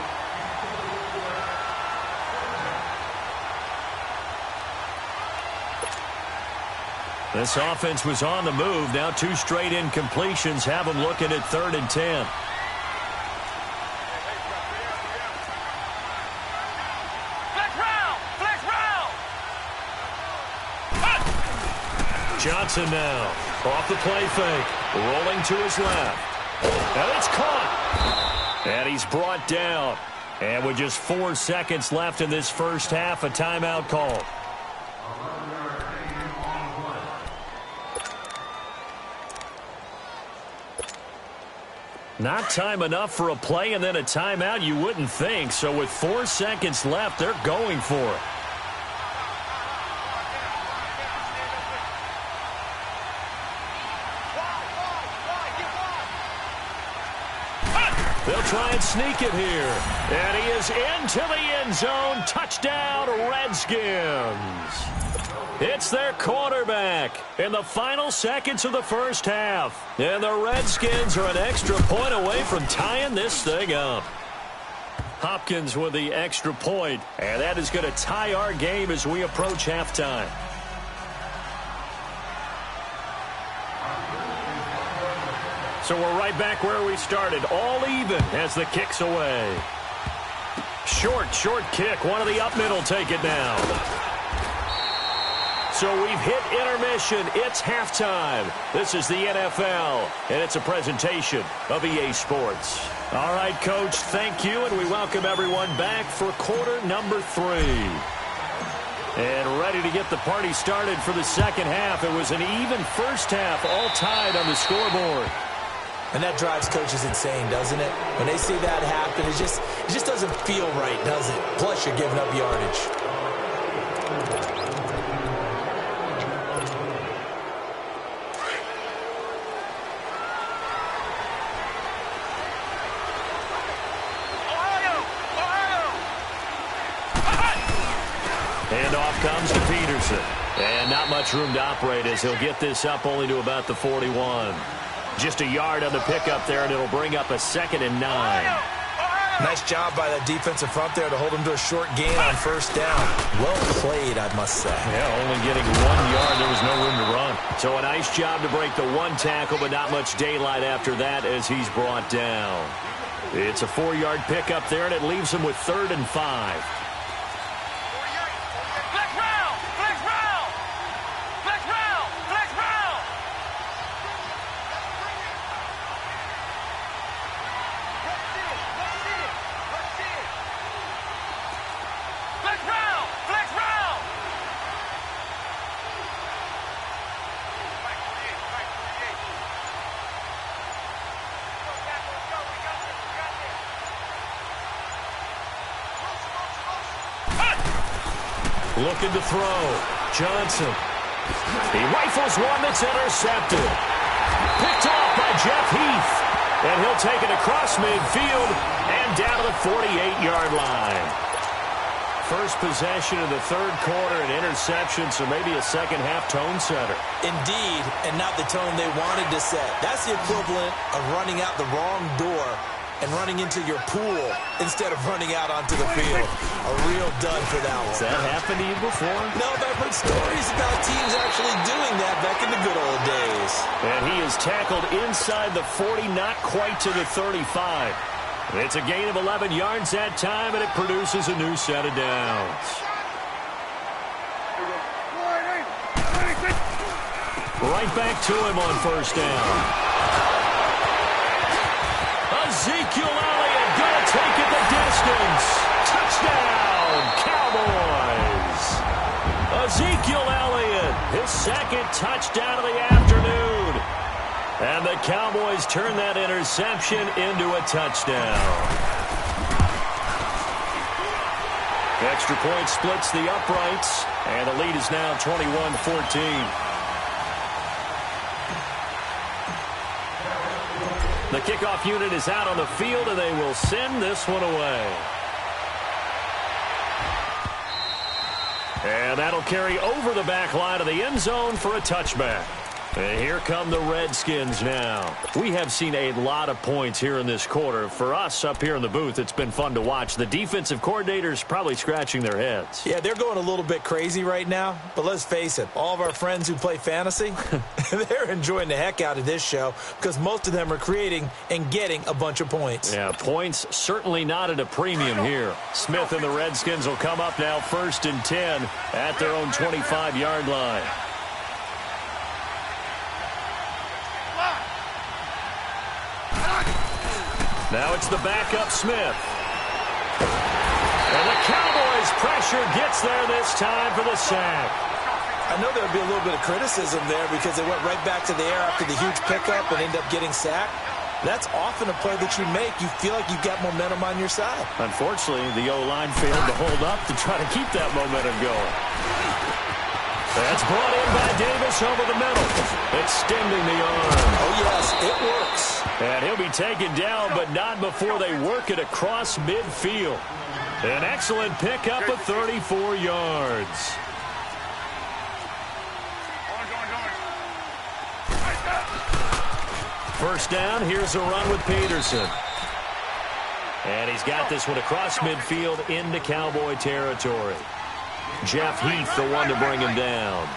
This offense was on the move. Now 2 straight incompletions have them looking at 3rd and 10. Johnson now off the play fake, rolling to his left. And it's caught. And he's brought down. And with just 4 seconds left in this first half, a timeout call. Not time enough for a play and then a timeout, you wouldn't think. So with 4 seconds left, they're going for it. They'll try and sneak it here. And he is into the end zone. Touchdown, Redskins. It's their quarterback in the final seconds of the first half. And the Redskins are an extra point away from tying this thing up. Hopkins with the extra point. And that is going to tie our game as we approach halftime. So we're right back where we started, all even as the kick's away. Short kick. One of the up middle take it now. So we've hit intermission. It's halftime. This is the NFL, and it's a presentation of EA Sports. All right, Coach, thank you, and we welcome everyone back for quarter number 3. And ready to get the party started for the second half. It was an even first half, all tied on the scoreboard. And that drives coaches insane, doesn't it? When they see that happen, it just doesn't feel right, does it? Plus, you're giving up yardage. And off comes to Peterson. And not much room to operate as he'll get this up only to about the 41. Just a yard on the pickup there, and it'll bring up a 2nd and 9. Nice job by that defensive front there to hold him to a short gain on first down. Well played, I must say. Yeah, only getting 1 yard. There was no room to run. So a nice job to break the 1 tackle, but not much daylight after that as he's brought down. It's a 4-yard pickup there, and it leaves him with 3rd and 5. Looking to throw. Johnson. He rifles one that's intercepted. Picked off by Jeff Heath. And he'll take it across midfield and down to the 48-yard line. First possession of the 3rd quarter, an interception, so maybe a second-half tone setter. Indeed, and not the tone they wanted to set. That's the equivalent of running out the wrong door and running into your pool instead of running out onto the field. A real dud for that one. Has that happened to you before? No, but I've heard stories about teams actually doing that back in the good old days. And he is tackled inside the 40, not quite to the 35. It's a gain of 11 yards that time, and it produces a new set of downs. Right back to him on first down. Ezekiel Elliott going to take it the distance. Touchdown, Cowboys. Ezekiel Elliott, his 2nd touchdown of the afternoon. And the Cowboys turn that interception into a touchdown. Extra point splits the uprights, and the lead is now 21-14. The kickoff unit is out on the field, and they will send this one away. And that'll carry over the back line of the end zone for a touchback. And here come the Redskins now. We have seen a lot of points here in this quarter. For us up here in the booth, it's been fun to watch. The defensive coordinators probably scratching their heads. Yeah, they're going a little bit crazy right now. But let's face it, all of our friends who play fantasy, they're enjoying the heck out of this show because most of them are creating and getting a bunch of points. Yeah, points certainly not at a premium here. Smith and the Redskins will come up now 1st and 10 at their own 25-yard line. Now it's the backup Smith. And the Cowboys pressure gets there this time for the sack. I know there would be a little bit of criticism there because they went right back to the air after the huge pickup and ended up getting sacked. That's often a play that you make. You feel like you've got momentum on your side. Unfortunately, the O-line failed to hold up to try to keep that momentum going. That's brought in by Davis over the middle, extending the arm. Oh, yes, it works. And he'll be taken down, but not before they work it across midfield. An excellent pickup of 34 yards. First down, here's a run with Peterson. And he's got this one across midfield into Cowboy territory. Jeff Heath, the one to bring him down.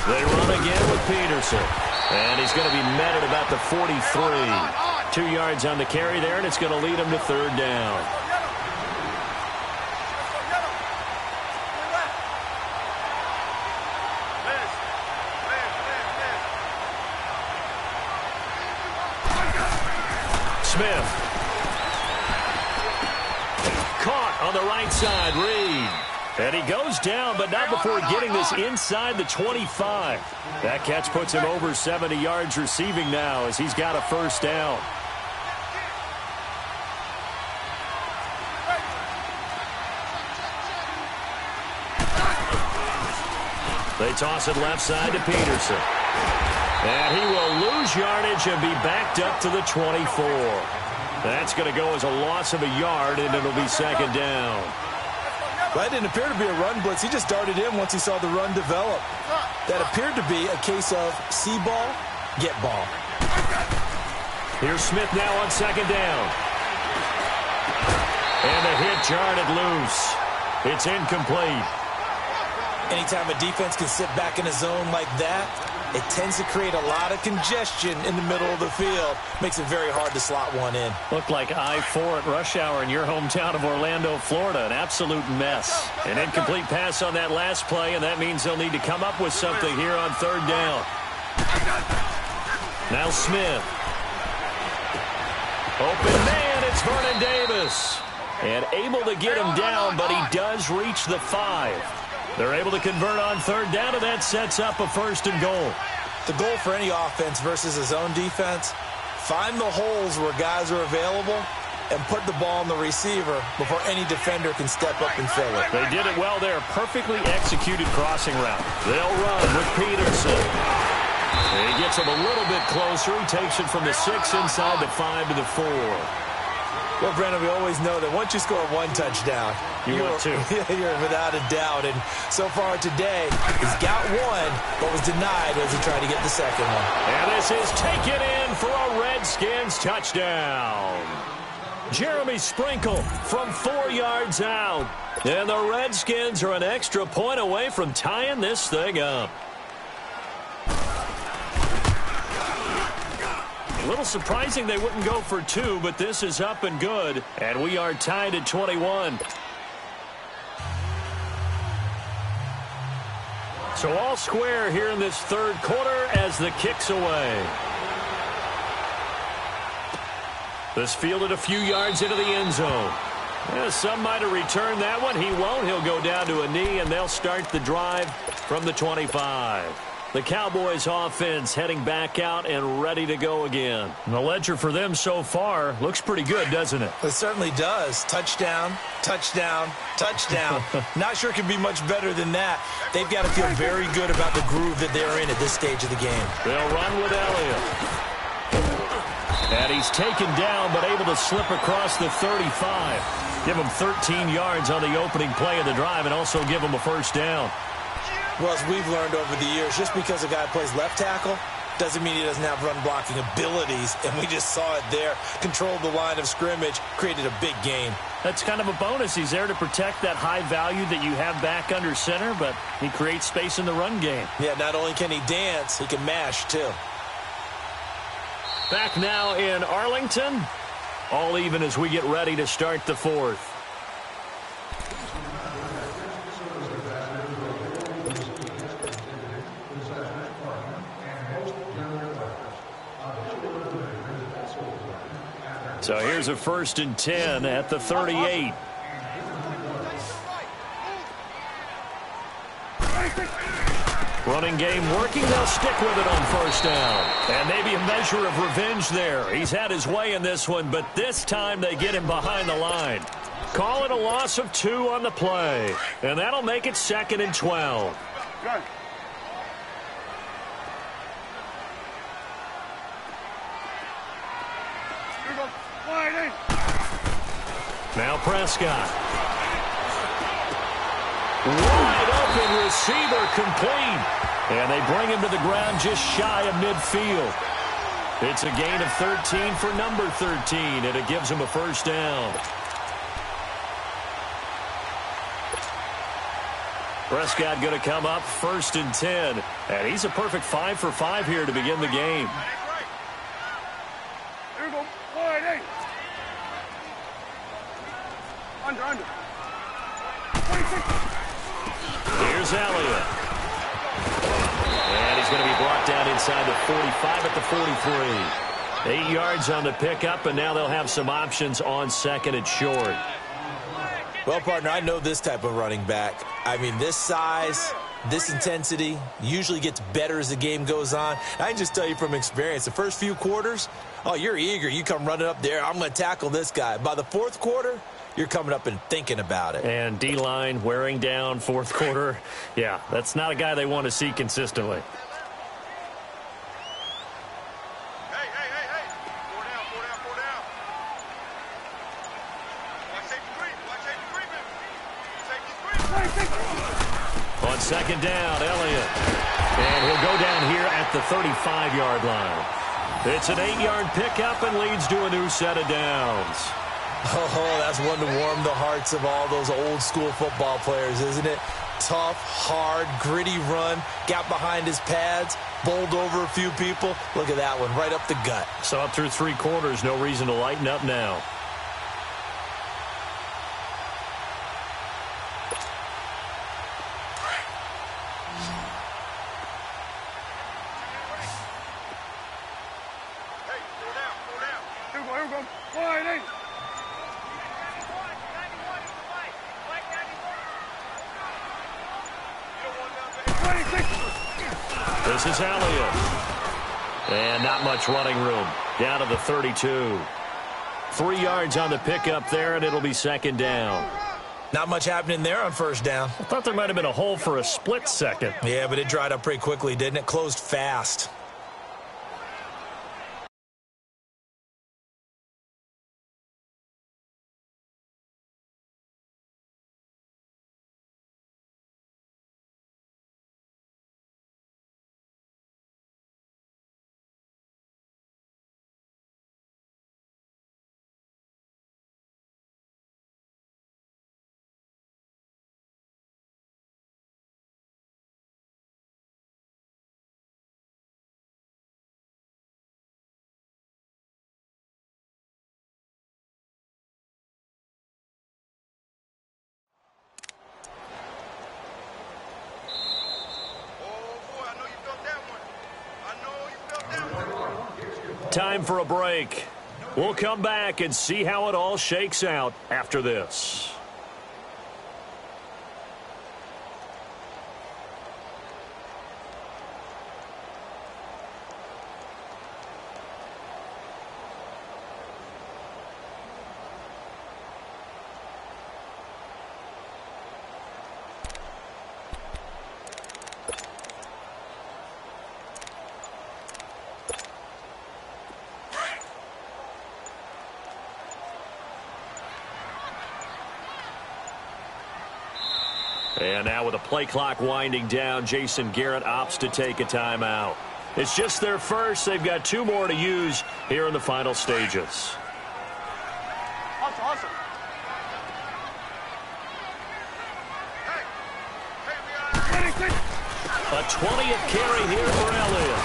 They run again with Peterson. And he's going to be met at about the 43. 2 yards on the carry there, and it's going to lead him to 3rd down. Smith. Caught on the right side, Reed. And he goes down, but not before getting this inside the 25. That catch puts him over 70 yards receiving now as he's got a first down. They toss it left side to Peterson. And he will lose yardage and be backed up to the 24. That's going to go as a loss of a yard, and it'll be second down. That didn't appear to be a run blitz. He just darted in once he saw the run develop. That appeared to be a case of see ball, get ball. Here's Smith now on second down. And the hit jarred it loose. It's incomplete. Anytime a defense can sit back in a zone like that, it tends to create a lot of congestion in the middle of the field. Makes it very hard to slot one in. Looked like I-4 at rush hour in your hometown of Orlando, Florida. An absolute mess. An incomplete pass on that last play, and that means they'll need to come up with something here on third down. Now Smith. Open man, it's Vernon Davis. And able to get him down, but he does reach the 5. They're able to convert on third down, and that sets up a first and goal. The goal for any offense versus a zone defense, find the holes where guys are available and put the ball on the receiver before any defender can step up and fill it. They did it well there. Perfectly executed crossing route. They'll run with Peterson. He gets him a little bit closer. He takes it from the 6 inside the 5 to the 4. Well, Brandon, we always know that once you score one touchdown, you're without a doubt. And so far today, he's got one, but was denied as he tried to get the second one. And this is taken in for a Redskins touchdown. Jeremy Sprinkle from 4 yards out. And the Redskins are an extra point away from tying this thing up. A little surprising they wouldn't go for 2, but this is up and good. And we are tied at 21. So all square here in this third quarter as the kick's away. This fielded a few yards into the end zone. Yeah, some might have returned that one. He won't. He'll go down to a knee, and they'll start the drive from the 25. The Cowboys offense heading back out and ready to go again. And the ledger for them so far looks pretty good, doesn't it? It certainly does. Touchdown, touchdown, touchdown. Not sure it could be much better than that. They've got to feel very good about the groove that they're in at this stage of the game. They'll run with Elliott. And he's taken down but able to slip across the 35. Give him 13 yards on the opening play of the drive and also give him a first down. Well, as we've learned over the years, just because a guy plays left tackle doesn't mean he doesn't have run-blocking abilities, and we just saw it there. Controlled the line of scrimmage, created a big gain. That's kind of a bonus. He's there to protect that high value that you have back under center, but he creates space in the run game. Yeah, not only can he dance, he can mash, too. Back now in Arlington. All even as we get ready to start the fourth. So here's a 1st and 10 at the 38. Running game working. They'll stick with it on first down. And maybe a measure of revenge there. He's had his way in this one, but this time they get him behind the line. Call it a loss of 2 on the play. And that'll make it 2nd and 12. Good. Now Prescott. Wide open receiver complete. And they bring him to the ground just shy of midfield. It's a gain of 13 for number 13, and it gives him a first down. Prescott going to come up 1st and 10. And he's a perfect 5 for 5 here to begin the game. Here we go. Wide eight. Under. 26. Here's Elliott. And he's going to be brought down inside the 45 at the 43. 8 yards on the pickup, and now they'll have some options on second and short. Well, partner, I know this type of running back. I mean, this size, this intensity usually gets better as the game goes on. I can just tell you from experience, the first few quarters, oh, you're eager. You come running up there, I'm going to tackle this guy. By the fourth quarter, you're coming up and thinking about it. And D-line wearing down fourth quarter. Yeah, that's not a guy they want to see consistently. On second down, Elliott. And he'll go down here at the 35-yard line. It's an 8-yard pickup and leads to a new set of downs. Oh, that's one to warm the hearts of all those old-school football players, isn't it? Tough, hard, gritty run, got behind his pads, bowled over a few people. Look at that one, right up the gut. So up through 3 quarters, no reason to lighten up now. This is Elliott. And not much running room. Down to the 32. 3 yards on the pickup there, and it'll be second down. Not much happening there on first down. I thought there might have been a hole for a split second. Yeah, but it dried up pretty quickly, didn't it? Closed fast. Time for a break. We'll come back and see how it all shakes out after this. And now with the play clock winding down, Jason Garrett opts to take a timeout. It's just their first. They've got 2 more to use here in the final stages. Awesome. A 20th carry here for Elliott.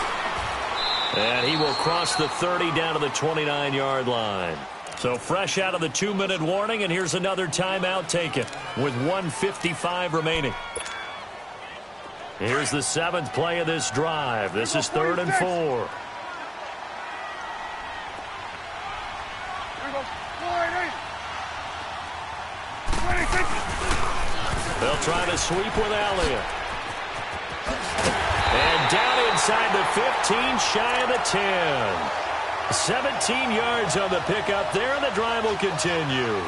And he will cross the 30 down to the 29-yard line. So fresh out of the 2-minute warning, and here's another timeout taken with 1:55 remaining. Here's the 7th play of this drive. This is 3rd and 4. They'll try to sweep with Elliott. And down inside the 15, shy of the 10. 17 yards on the pickup there, and the drive will continue.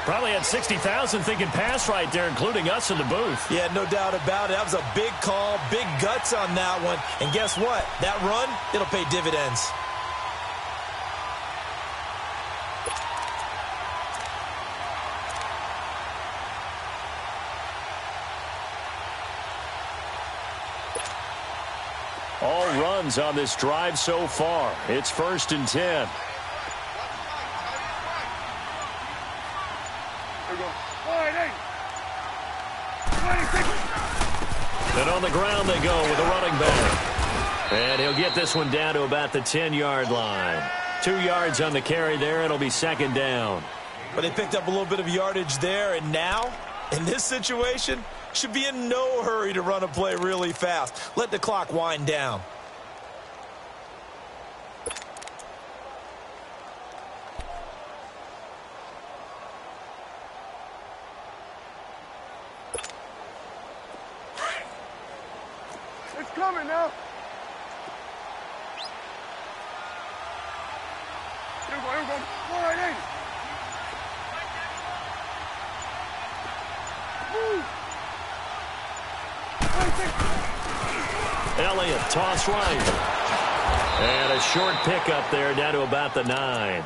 Probably had 60,000 thinking pass right there, including us in the booth. Yeah, no doubt about it. That was a big call, big guts on that one. And guess what? That run, it'll pay dividends. All runs on this drive so far. It's 1st and 10. And on the ground they go with a running back. And he'll get this one down to about the 10-yard line. 2 yards on the carry there. It'll be second down. But they picked up a little bit of yardage there, and now, in this situation, should be in no hurry to run a play really fast. Let the clock wind down. coming now. Here we go. 480. Move. 26. Elliott, toss right. And a short pickup there down to about the 9.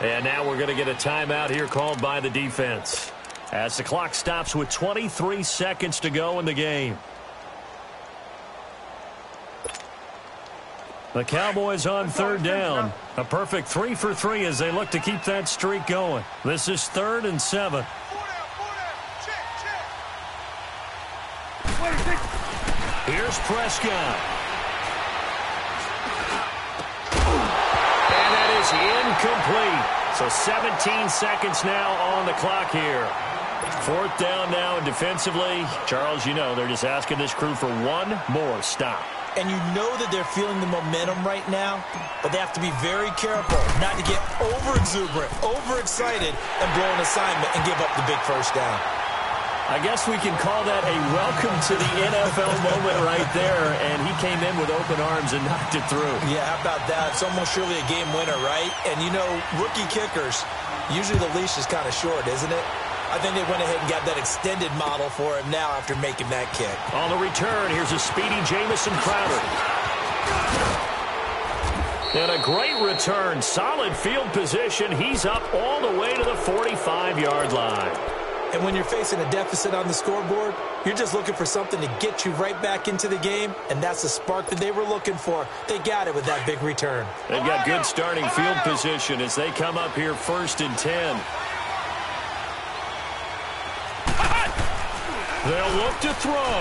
And now we're going to get a timeout here called by the defense as the clock stops with 23 seconds to go in the game. The Cowboys on third down. A perfect 3 for 3 as they look to keep that streak going. This is 3rd and 7. Here's Prescott. And that is incomplete. So 17 seconds now on the clock here. 4th down now, and defensively, Charles, you know, they're just asking this crew for one more stop. And you know that they're feeling the momentum right now, but they have to be very careful not to get over-exuberant, overexcited, and blow an assignment and give up the big first down. I guess we can call that a welcome to the NFL moment right there, and he came in with open arms and knocked it through. Yeah, how about that? It's almost surely a game winner, right? And, you know, rookie kickers, usually the leash is kind of short, isn't it? I think they went ahead and got that extended model for him now after making that kick. On the return, here's a speedy Jamison Crowder. And a great return. Solid field position. He's up all the way to the 45-yard line. And when you're facing a deficit on the scoreboard, you're just looking for something to get you right back into the game, and that's the spark that they were looking for. They got it with that big return. They've got good starting field position as they come up here 1st and 10. They'll look to throw.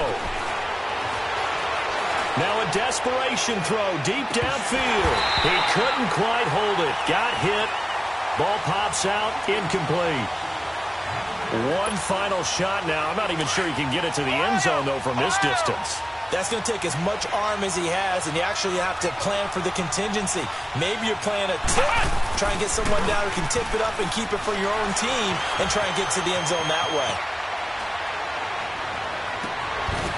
Now a desperation throw deep downfield. He couldn't quite hold it. Got hit. Ball pops out. Incomplete. One final shot now. I'm not even sure he can get it to the end zone, though, from this distance. That's going to take as much arm as he has, and you actually have to plan for the contingency. Maybe you're playing a tip, try and get someone down who can tip it up and keep it for your own team and try and get to the end zone that way.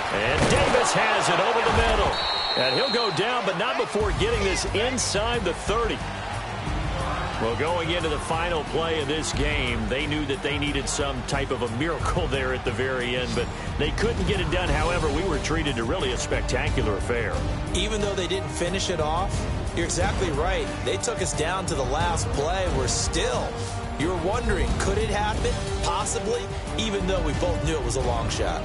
And Davis has it over the middle. And he'll go down, but not before getting this inside the 30. Well, going into the final play of this game, they knew that they needed some type of a miracle there at the very end, but they couldn't get it done. However, we were treated to really a spectacular affair. Even though they didn't finish it off, you're exactly right. They took us down to the last play. We're still, you're wondering, could it happen? Possibly, even though we both knew it was a long shot.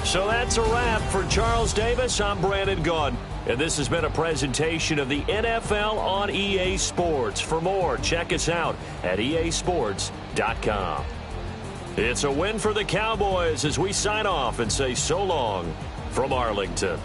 So that's a wrap for Charles Davis. I'm Brandon Gaudin, and this has been a presentation of the NFL on EA Sports. For more, check us out at easports.com. It's a win for the Cowboys as we sign off and say so long from Arlington.